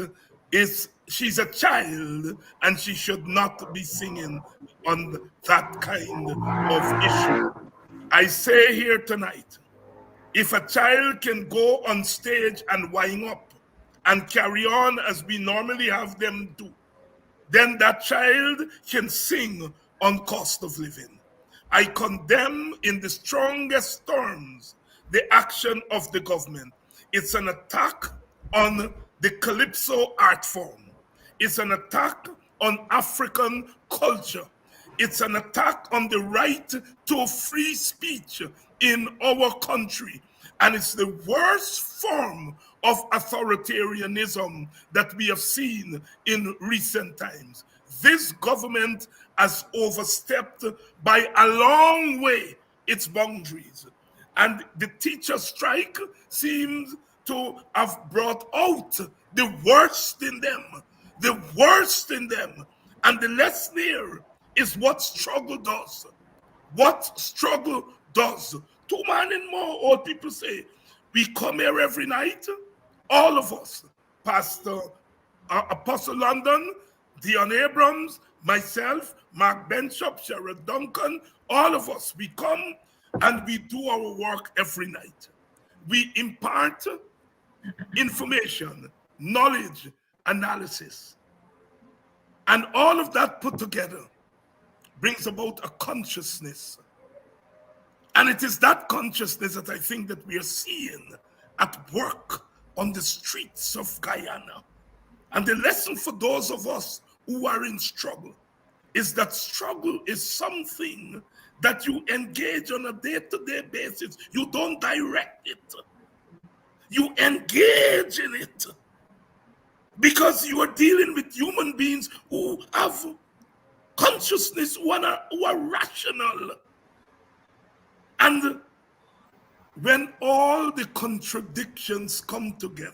she's a child and she should not be singing on that kind of issue. I say here tonight, if a child can go on stage and wind up and carry on as we normally have them do, then that child can sing on cost of living. I condemn in the strongest terms the action of the government. It's an attack on the calypso art form. It's an attack on African culture. It's an attack on the right to free speech in our country. And it's the worst form of authoritarianism that we have seen in recent times. This government has overstepped by a long way its boundaries. And the teacher strike seems to have brought out the worst in them. The worst in them. And the lesson here is what struggle does. What struggle does. 2 man and more, old people say. We come here every night, all of us, Pastor Apostle London, Deon Abrams, myself, Mark Bishop, Sherrod Duncan, all of us, we come and we do our work every night. We impart information, knowledge, analysis. And all of that put together brings about a consciousness. And it is that consciousness that I think that we are seeing at work on the streets of Guyana. And the lesson for those of us who are in struggle is that struggle is something that you engage on a day-to-day basis. You don't direct it. You engage in it. Because you are dealing with human beings who have consciousness, who are rational. And when all the contradictions come together,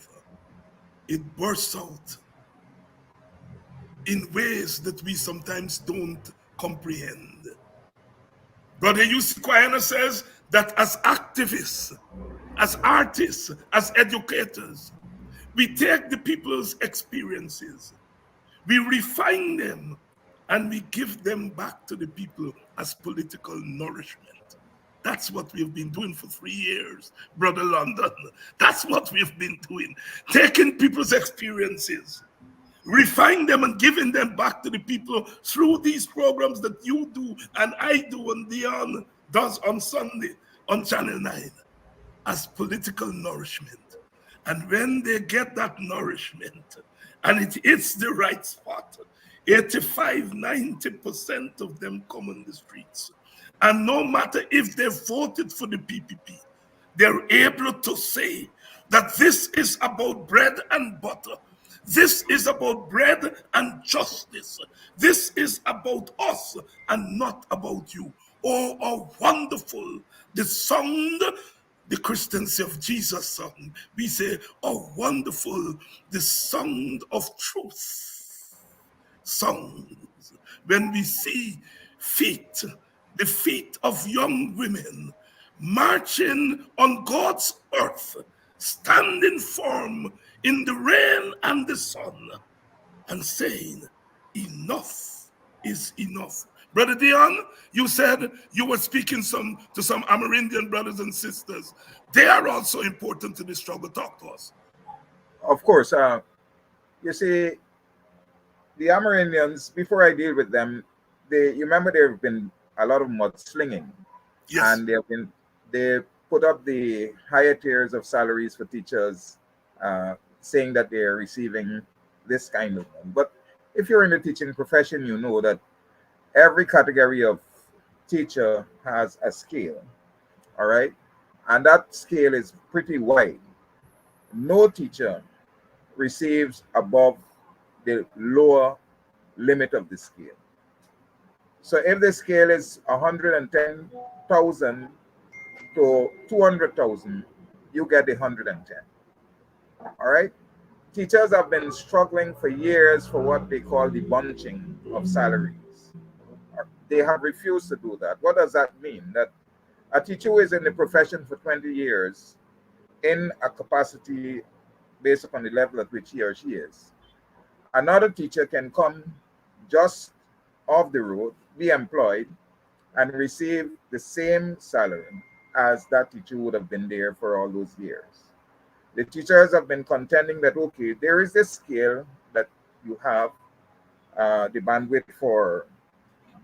it bursts out in ways that we sometimes don't comprehend. Brother Yusuf Kwayana says that as activists, as artists, as educators, we take the people's experiences, we refine them, and we give them back to the people as political nourishment. That's what we've been doing for 3 years, Brother London. That's what we've been doing. Taking people's experiences, refine them and giving them back to the people through these programs that you do and I do and Deon does on Sunday on Channel 9 as political nourishment. And when they get that nourishment and it hits the right spot, 85–90% of them come on the streets. And no matter if they voted for the PPP, they're able to say that this is about bread and butter. This is about bread and justice. This is about us and not about you. Oh, how wonderful the sound, the Christians of Jesus song. We say, oh, wonderful the sound of truth. Songs. When we see feet, the feet of young women marching on God's earth, standing firm in the rain and the sun, and saying, enough is enough. Brother Deon, you said you were speaking to some Amerindian brothers and sisters. They are also important to the struggle. Talk to us. Of course. You see, the Amerindians, before I deal with them, you remember there have been a lot of mudslinging. Yes. And they put up the higher tiers of salaries for teachers, saying that they're receiving this kind of money. But if you're in the teaching profession, you know that every category of teacher has a scale, all right? And that scale is pretty wide. No teacher receives above the lower limit of the scale. So if the scale is 110,000 to 200,000, you get the 110. All right? Teachers have been struggling for years for what they call the bunching of salaries. They have refused to do that. What does that mean? That a teacher who is in the profession for 20 years in a capacity based upon the level at which he or she is, another teacher can come just off the road, be employed, and receive the same salary as that teacher would have been there for all those years. The teachers have been contending that, okay, there is this scale that you have, the bandwidth for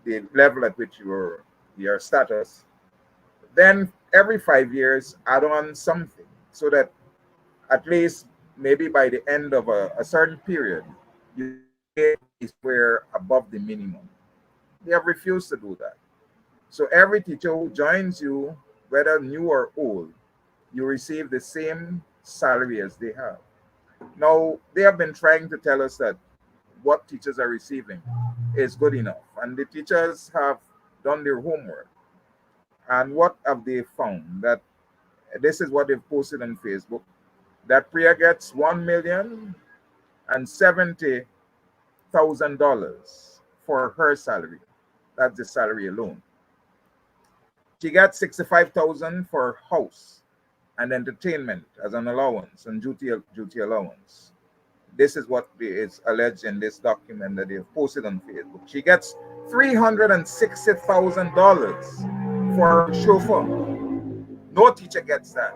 the level at which your status, then every 5 years add on something so that at least maybe by the end of a certain period, you is where above the minimum. They have refused to do that. So every teacher who joins you, whether new or old, you receive the same salary as they have. Now, they have been trying to tell us that what teachers are receiving is good enough. And the teachers have done their homework. And what have they found? That this is what they've posted on Facebook, that Priya gets $1,070,000 for her salary. That's the salary alone. She gets $65,000 for house and entertainment as an allowance and duty allowance. This is what is alleged in this document that they've posted on Facebook. She gets $360,000 for a chauffeur. No teacher gets that.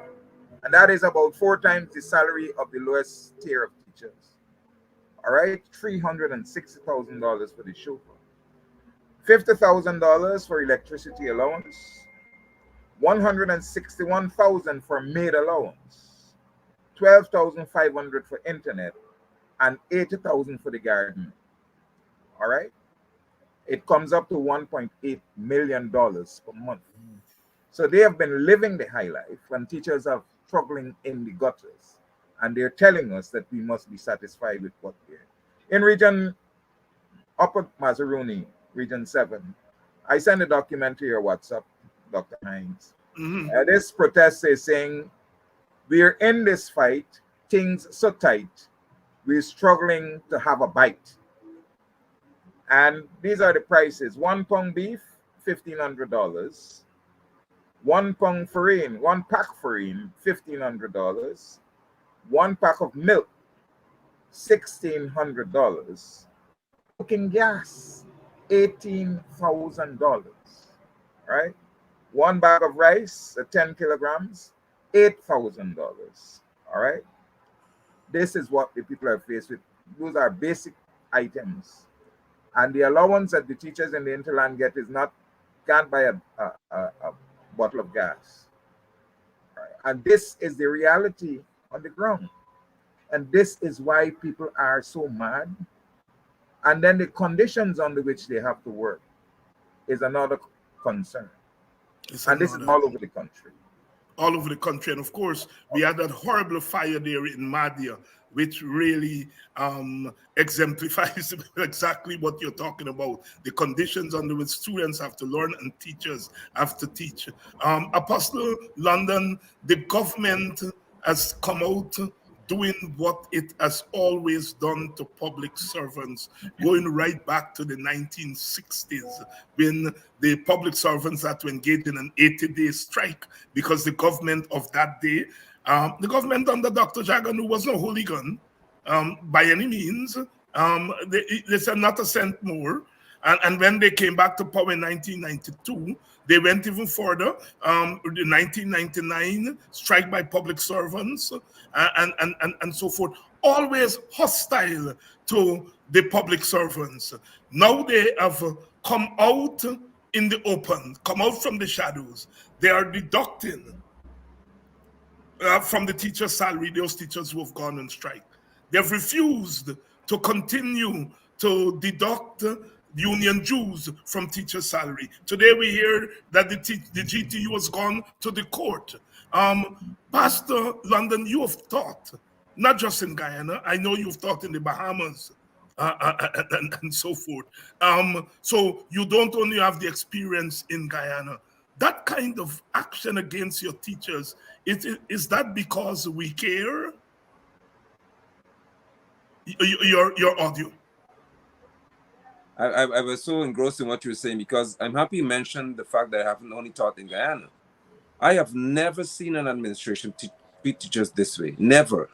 And that is about 4 times the salary of the lowest tier of teachers. All right, $360,000 for the chauffeur. $50,000 for electricity allowance. $161,000 for maid allowance. $12,500 for internet, and $80,000 for the garden. All right, it comes up to $1.8 million per month. So they have been living the high life when teachers are struggling in the gutters, and they're telling us that we must be satisfied with what we're in. Region Upper Mazaruni, Region 7, I sent a document to your WhatsApp, Dr. Hines. This protest is saying, we're in this fight, things so tight, we're struggling to have a bite. And these are the prices. 1 pound beef, $1,500. 1 pound farine, 1 pack farine, $1,500. 1 pack of milk, $1,600. Cooking gas, $18,000. Right? 1 bag of rice, 10 kilograms, $8,000. All right? This is what the people are faced with. Those are basic items. And the allowance that the teachers in the interland get is can't buy a bottle of gas. Right? And this is the reality on the ground. And this is why people are so mad. And then the conditions under which they have to work is another concern. This is all over the country. All over the country. And of course, we had that horrible fire there in Madia, which really exemplifies exactly what you're talking about. The conditions under which students have to learn and teachers have to teach. Apostle London, the government has come out doing what it has always done to public servants, going right back to the 1960s, when the public servants had to engage in an 80-day strike because the government of that day, the government under Dr. Jagan, who was no hooligan by any means, they said not a cent more. And when they came back to power in 1992, they went even further. The 1999 strike by public servants and so forth, always hostile to the public servants. Now they have come out in the open, come out from the shadows. They are deducting from the teacher's salary those teachers who have gone on strike. They've refused to continue to deduct union dues from teacher salary. Today we hear that the GTU has gone to the court. Pastor London, you have taught, not just in Guyana, I know you've taught in the Bahamas and so forth. So you don't only have the experience in Guyana. That kind of action against your teachers, is that because we care? Your audio. I was so engrossed in what you were saying, because I'm happy you mentioned the fact that I haven't only taught in Guyana. I have never seen an administration treat teachers this way. Never.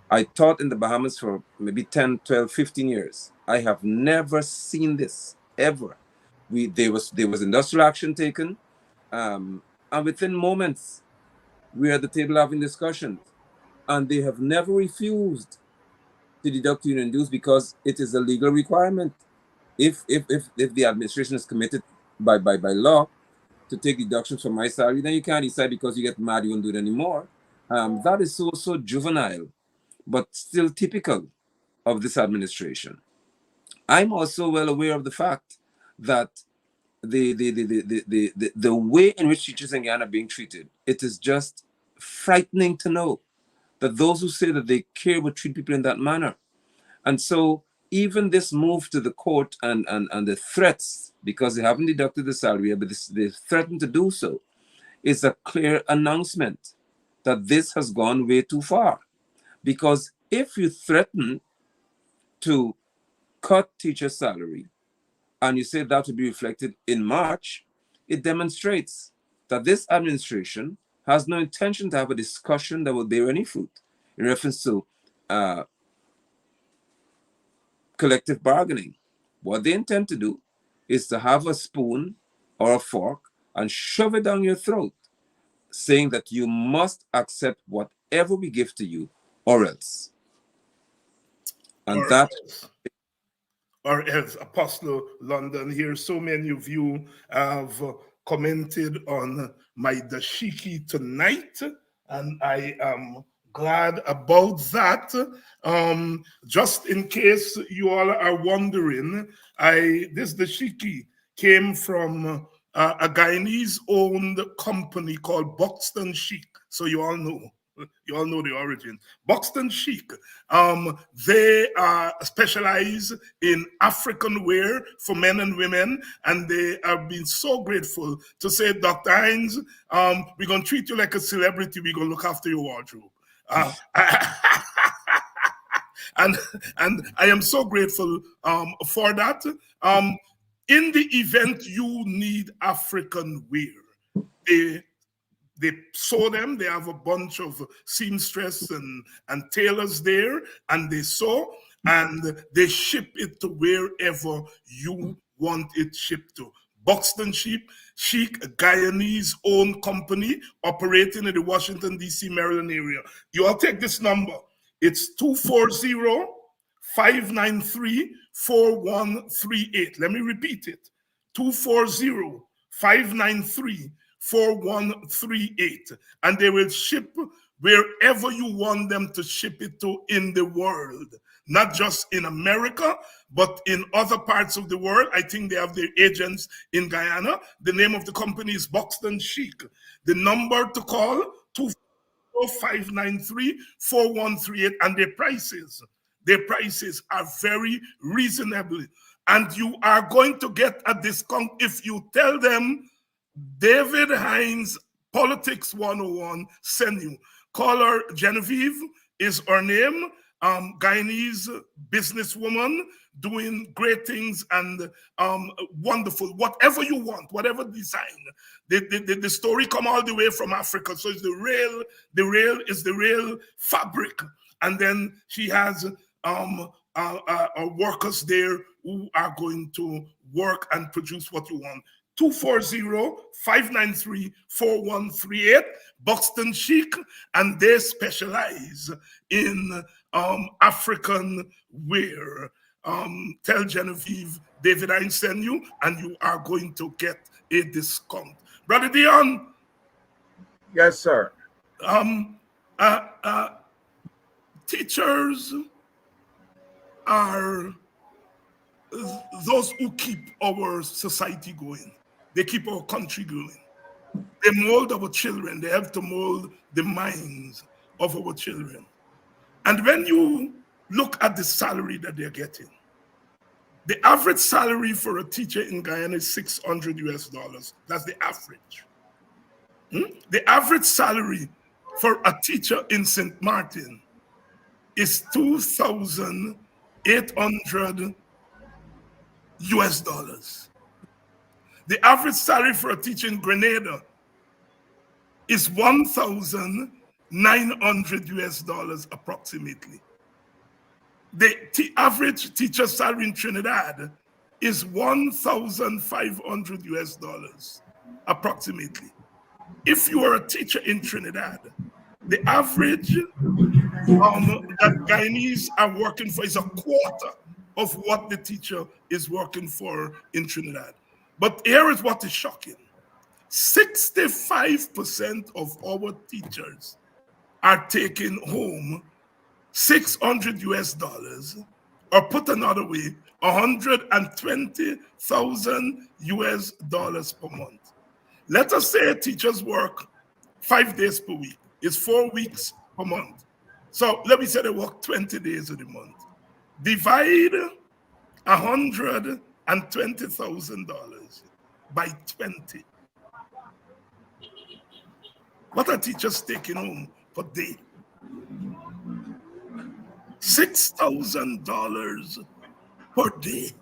I taught in the Bahamas for maybe 10, 12, 15 years. I have never seen this, ever. There was industrial action taken, and within moments, we are at the table having discussions, and they have never refused to deduct union dues because it is a legal requirement. If the administration is committed by law to take deductions from my salary, then you can't decide because you get mad you won't do it anymore. That is so juvenile, but still typical of this administration. I'm also well aware of the fact that the way in which teachers in Guyana are being treated, it is just frightening to know that those who say that they care would treat people in that manner. And so even this move to the court and the threats, because they haven't deducted the salary, but they threaten to do so, is a clear announcement that this has gone way too far. Because if you threaten to cut teacher salary and you say that will be reflected in March, it demonstrates that this administration has no intention to have a discussion that will bear any fruit in reference to collective bargaining. What they intend to do is to have a spoon or a fork and shove it down your throat, saying that you must accept whatever we give to you or else. And or as Apostle London here, so many of you have commented on my dashiki tonight, and I am glad about that. Just in case you all are wondering, this dashiki came from a Guyanese-owned company called Buxton Chic. So you all know the origin. Buxton Chic, they specialize in African wear for men and women, and they have been so grateful to say, Dr. Hines, we're going to treat you like a celebrity. We're going to look after your wardrobe. and I am so grateful for that. In the event you need African wear, they sew them. They have a bunch of seamstress and tailors there, and they sew and they ship it to wherever you want it shipped to. Buxton Chic, a Guyanese owned company operating in the Washington, D.C., Maryland area. You all take this number. It's 240-593-4138. Let me repeat it. 240-593-4138. And they will ship wherever you want them to ship it to in the world. Not just in America, but in other parts of the world. I think they have their agents in Guyana. The name of the company is Buxton Chic. The number to call, 240-593-4138, and their prices are very reasonable. And you are going to get a discount if you tell them David Hines Politics 101 send you. Call her Genevieve is her name. Guyanese businesswoman doing great things and wonderful. Whatever you want, whatever design. The story come all the way from Africa, so it's the real fabric. And then she has workers there who are going to work and produce what you want. 240-593-4138, Buxton Chic, and they specialize in African wear. Tell Genevieve David I send you, and you are going to get a discount. Brother Deon. Yes, sir. Teachers are those who keep our society going. They keep our country going. They mold our children. They have to mold the minds of our children. And when you look at the salary that they're getting, the average salary for a teacher in Guyana is $600. That's the average. The average salary for a teacher in St. Martin is $2,800. The average salary for a teacher in Grenada is $1,900 approximately. The average teacher salary in Trinidad is $1,500 approximately. If you are a teacher in Trinidad, the average that Guyanese are working for is a quarter of what the teacher is working for in Trinidad. But here is what is shocking. 65% of our teachers are taking home $600, or put another way, $120,000 per month. Let us say teachers work 5 days per week. It's 4 weeks per month. So let me say they work 20 days of the month. Divide $120,000 by 20. What are teachers taking home per day? $6,000 per day.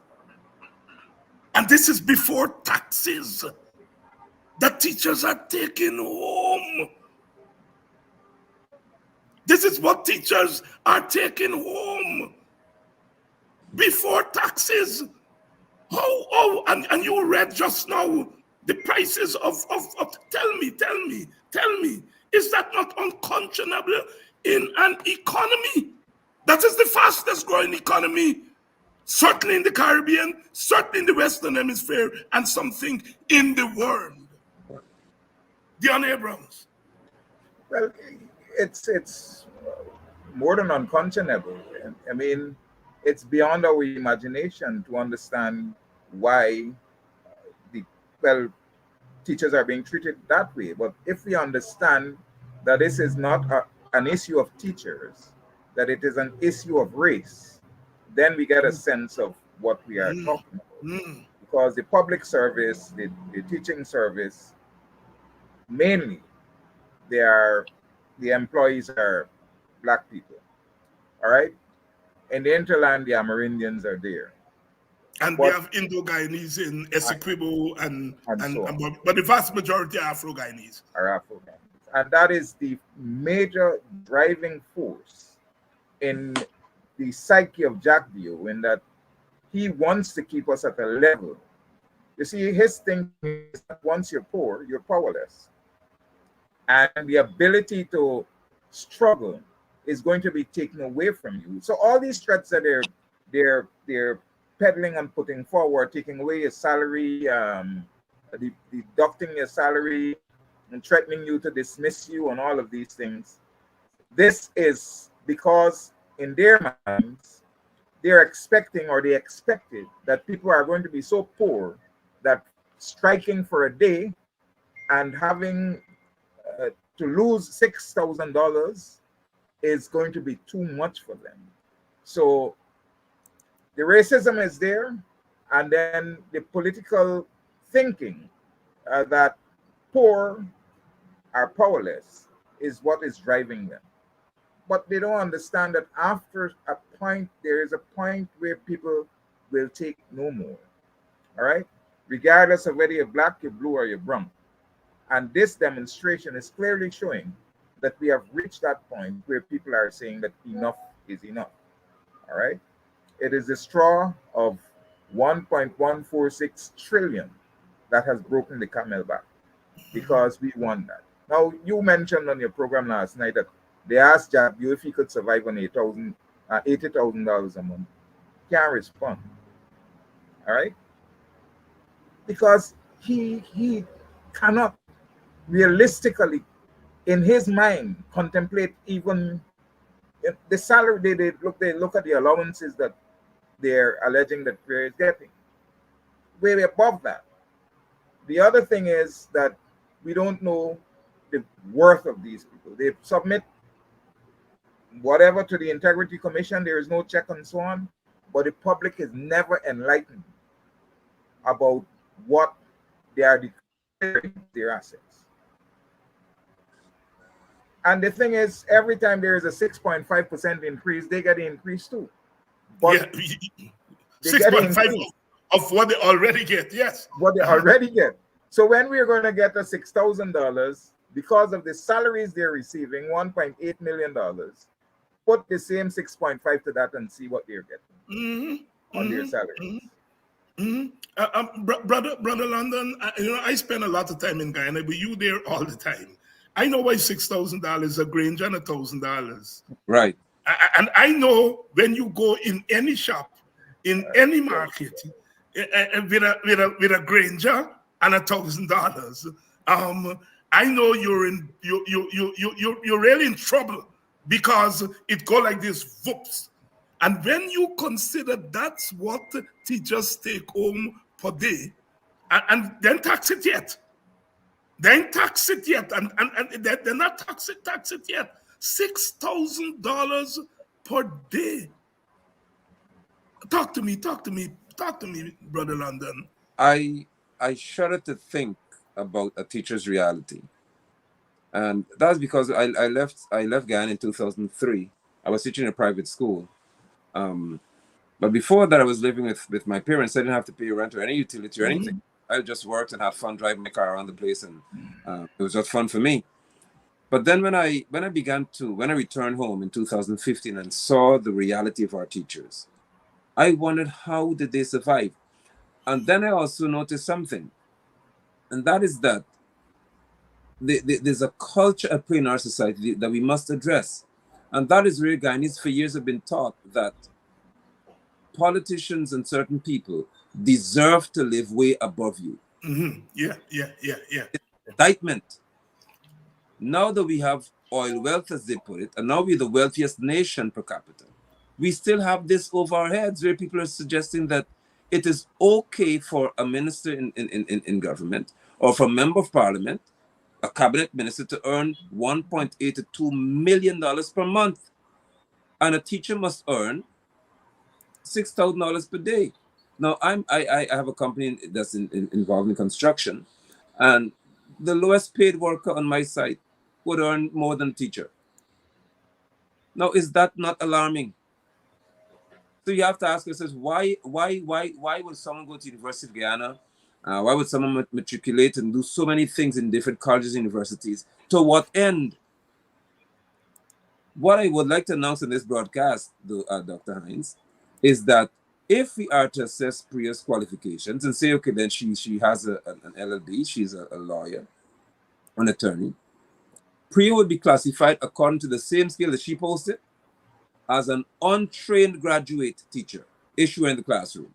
And this is before taxes that teachers are taking home. This is what teachers are taking home before taxes. And you read just now the prices of tell me, is that not unconscionable in an economy that is the fastest growing economy, certainly in the Caribbean, certainly in the Western Hemisphere, and something in the world? Deon Abrams. Well, it's more than unconscionable. I mean, it's beyond our imagination to understand why teachers are being treated that way. But if we understand that this is not an issue of teachers, that it is an issue of race, then we get a sense of what we are talking about. Because the public service, the teaching service, mainly, the employees are Black people. All right? In the hinterland, the Amerindians are there. And we have Indo-Guyanese in Essequibo and so on. But the vast majority are Afro-Guyanese. Are Afro-Guyanese. And that is the major driving force in the psyche of Jack Deon, in that he wants to keep us at a level. You see, his thinking is that once you're poor, you're powerless. And the ability to struggle is going to be taken away from you. So all these threats that they're peddling and putting forward, taking away your salary, deducting your salary, and threatening you to dismiss you, and all of these things. This is because in their minds, they're expecting, or they expected, that people are going to be so poor that striking for a day and having to lose $6,000 is going to be too much for them. So the racism is there, and then the political thinking that poor are powerless is what is driving them. But they don't understand that after a point, there is a point where people will take no more. All right? Regardless of whether you're black, you're blue, or you're brown. And this demonstration is clearly showing that we have reached that point where people are saying that enough is enough. All right? It is the straw of 1.146 trillion that has broken the camel back, because we won that. Now, you mentioned on your program last night that they asked Jack Deon if he could survive on $80,000 a month. Can't respond. All right? Because he cannot realistically, in his mind, contemplate even the salary. They look at the allowances that they're alleging that Pierre is getting. Way above that. The other thing is that we don't know the worth of these people. They submit whatever to the Integrity Commission. There is no check and so on. But the public is never enlightened about what they are declaring their assets. And the thing is, every time there is a 6.5% increase, they get an increase too. But 6.5 of what they already get, yes. What they already get. So when we're going to get a $6,000, because of the salaries they're receiving, $1.8 million, put the same 6.5 to that and see what they're getting on their salaries. Brother London, I spend a lot of time in Guyana, but you there all the time. I know why $6,000 a Grange and $1,000. Right. And I know when you go in any shop, in any market, with a Granger and $1,000, I know you're really in trouble, because it go like this, whoops. And when you consider that's what teachers take home per day, and then tax it yet. Then tax it yet, and they're not tax it yet. $6,000 per day. Talk to me, Brother London. I shudder to think about a teacher's reality, and that's because I left Guyana in 2003. I was teaching in a private school, but before that, I was living with my parents. I didn't have to pay rent or any utility or anything. I just worked and had fun driving my car around the place, and it was just fun for me. But then when I returned home in 2015 and saw the reality of our teachers, I wondered, how did they survive? And then I also noticed something, and that is that there's a culture at play in our society that we must address. And that is where Guyanese for years have been taught that politicians and certain people deserve to live way above you. Yeah. Indictment. Now that we have oil wealth, as they put it, and now we're the wealthiest nation per capita, we still have this over our heads where people are suggesting that it is okay for a minister in government, or for a member of parliament, a cabinet minister, to earn $1.8 to $2 million per month. And a teacher must earn $6,000 per day. Now, I have a company that's involved in construction, and the lowest paid worker on my site would earn more than a teacher. Now, is that not alarming? So you have to ask yourself, why would someone go to University of Guyana? Why would someone matriculate and do so many things in different colleges and universities? To what end? What I would like to announce in this broadcast, though, Dr. Hines, is that if we are to assess Priya's qualifications and say, okay, then she has an LLB, she's a lawyer, an attorney, Priya would be classified according to the same scale that she posted as an untrained graduate teacher, issuer in the classroom.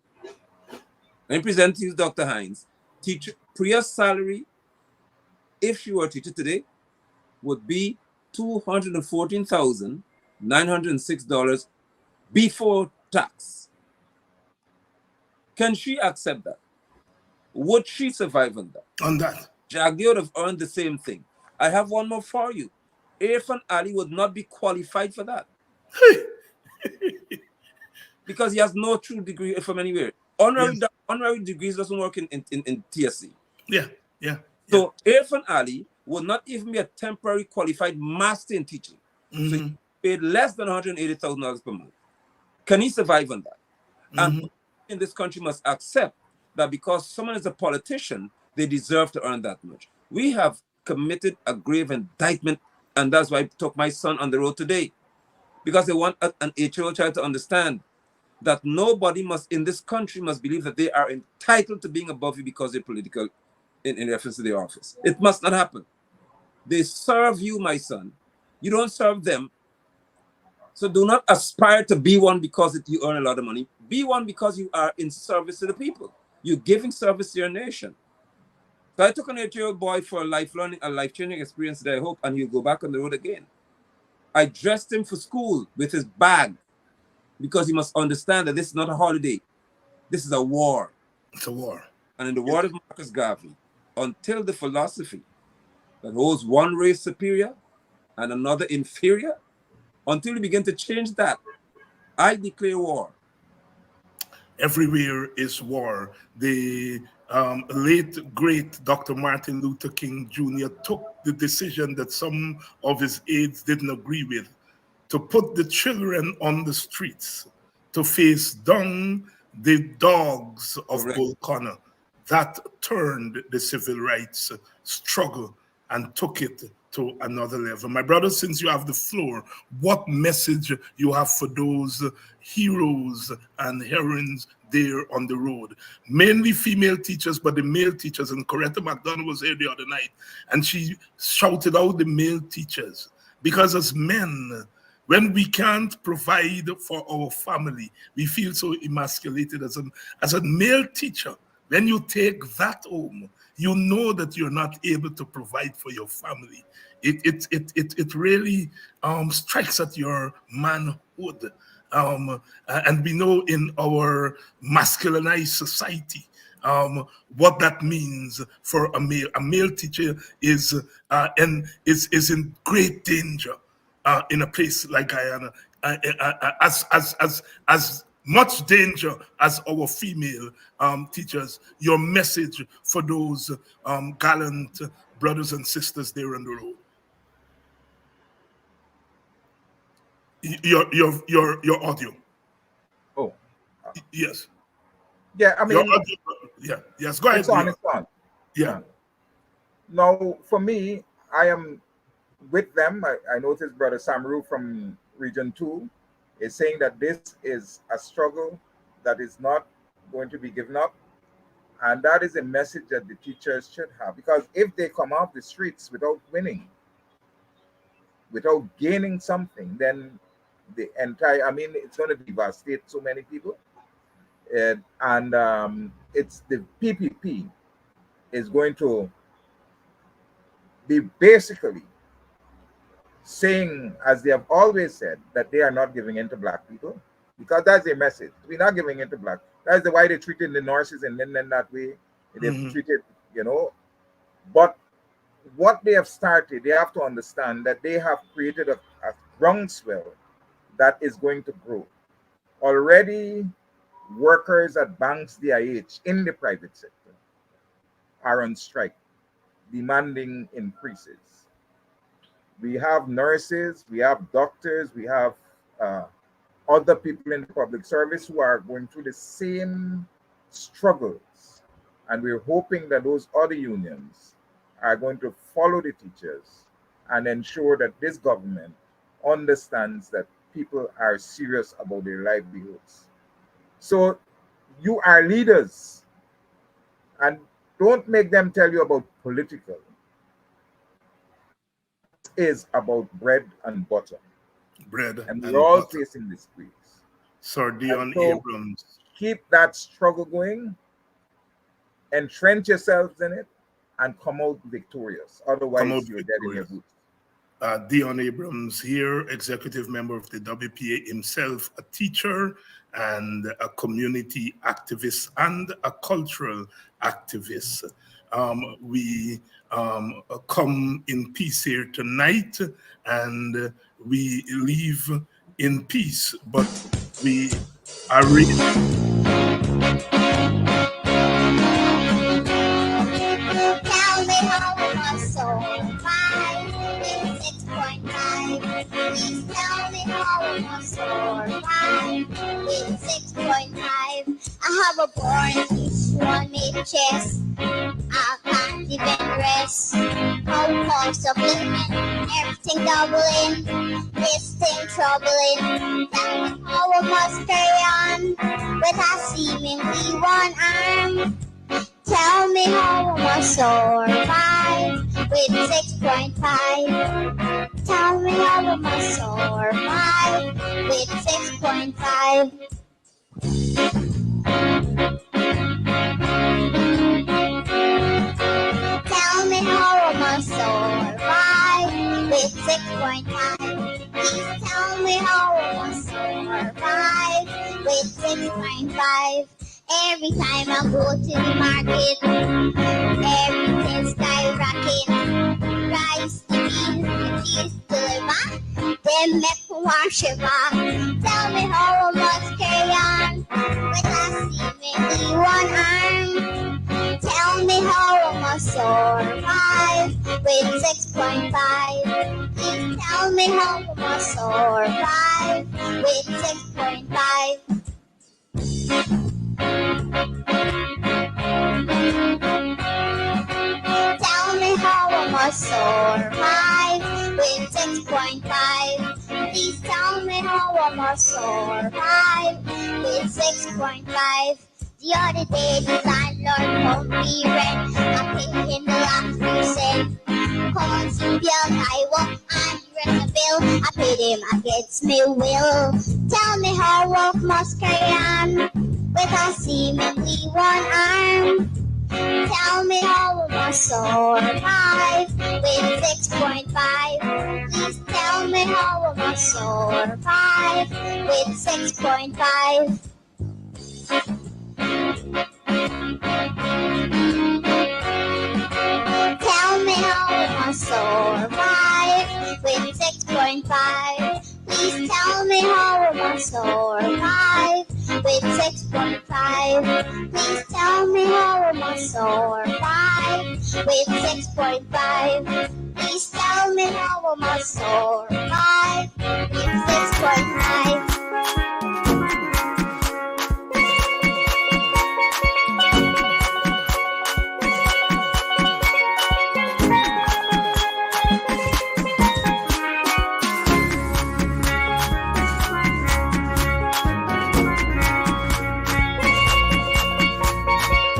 Let me present to you, Dr. Hines. Priya's salary, if she were a teacher today, would be $214,906 before tax. Can she accept that? Would she survive on that? On that. Jagdi would have earned the same thing. I have one more for you. Irfan Ali would not be qualified for that. Because he has no true degree from anywhere. Honorary degrees doesn't work in TSC. Yeah. So Irfan Ali would not even be a temporary qualified master in teaching. So he paid less than $180,000 per month. Can he survive on that? And in this country must accept that because someone is a politician, they deserve to earn that much. We have committed a grave indictment, and that's why I took my son on the road today. Because they want an 8-year-old child to understand that nobody in this country must believe that they are entitled to being above you because they're political in reference to their office. It must not happen. They serve you, my son. You don't serve them. So do not aspire to be one because you earn a lot of money. Be one because you are in service to the people. You're giving service to your nation. So I took an 8-year-old boy for a life-changing experience that I hope, and he'll go back on the road again. I dressed him for school with his bag because he must understand that this is not a holiday. This is a war. It's a war. And in the word of Marcus Garvey, until the philosophy that holds one race superior and another inferior, until we begin to change that, I declare war. Everywhere is war. The late, great Dr. Martin Luther King Jr. took the decision that some of his aides didn't agree with to put the children on the streets to face down the dogs of Bull Connor. That turned the civil rights struggle and took it to another level. My brother, since you have the floor, what message you have for those heroes and heroines there on the road? Mainly female teachers, but the male teachers, and Coretta McDonald was here the other night, and she shouted out the male teachers. Because as men, when we can't provide for our family, we feel so emasculated. As a male teacher, when you take that home, you know that you're not able to provide for your family. It really strikes at your manhood. And we know in our masculinized society what that means for a male. A male teacher is in great danger in a place like Guyana, as much danger as our female teachers. Your message for those gallant brothers and sisters there on the road. Your audio. Oh. Yes. Yeah, I mean. Your audio, yeah. Yes. Go ahead. It's on. Yeah. Now, for me, I am with them. I noticed Brother Samaru from Region 2 is saying that this is a struggle that is not going to be given up. And that is a message that the teachers should have. Because if they come off the streets without winning, without gaining something, then the entire, it's going to devastate so many people. And it's the PPP is going to be basically saying, as they have always said, that they are not giving in to Black people, because that's their message. We're not giving in to Black. That's the why they treated the nurses in Linden that way. They've treated, But what they have started, they have to understand that they have created a groundswell that is going to grow. Already, workers at banks DIH in the private sector are on strike, demanding increases. We have nurses, we have doctors, we have other people in the public service who are going through the same struggles. And we're hoping that those other unions are going to follow the teachers and ensure that this government understands that people are serious about their livelihoods. So you are leaders, and don't make them tell you about political. It is about bread and butter. Bread And and we're all butter. facing this squeeze. Sir Deon so- Abrams. Keep that struggle going, entrench yourselves in it, and come out victorious. Otherwise, you're dead in your boots. Deon Abrams here, executive member of the WPA himself, a teacher and a community activist and a cultural activist. We come in peace here tonight, and we leave in peace, but we are really... Tell me how I must survive in 6.5. Please tell me how I must survive in 6.5. I have a born issue on my chest. I can't even rest. How cost of living, everything doubling. This thing troubling. Tell me how I must carry on with a seemingly one arm. Tell me how I must survive with 6.5. Tell me how I must survive with 6.5. Tell me how I must survive with 6.5. Please tell me how I must survive with 6.5. Every time I go to the market, everything skyrocket. Rice, the beans, the cheese, the liver, them make me want shiver. Tell me how I must carry on with a seemingly one arm. Tell me how I must survive with 6.5. Please tell me how I must survive with 6.5. Tell me how I must survive with 6.5. Please tell me how I must survive with 6.5. The other day, the landlord called me rent. I paid him the last few cents. Come on, see bill, I walk and rent the bill. I paid him against me will. Tell me how I must carry on with a seemingly one arm. Tell me how I must survive with 6.5. Please tell me how I must survive with 6.5. Tell me how I must survive with 6.5. Please tell me how I must survive with 6.5. Please tell me how I must survive with 6.5. Please tell me how I must survive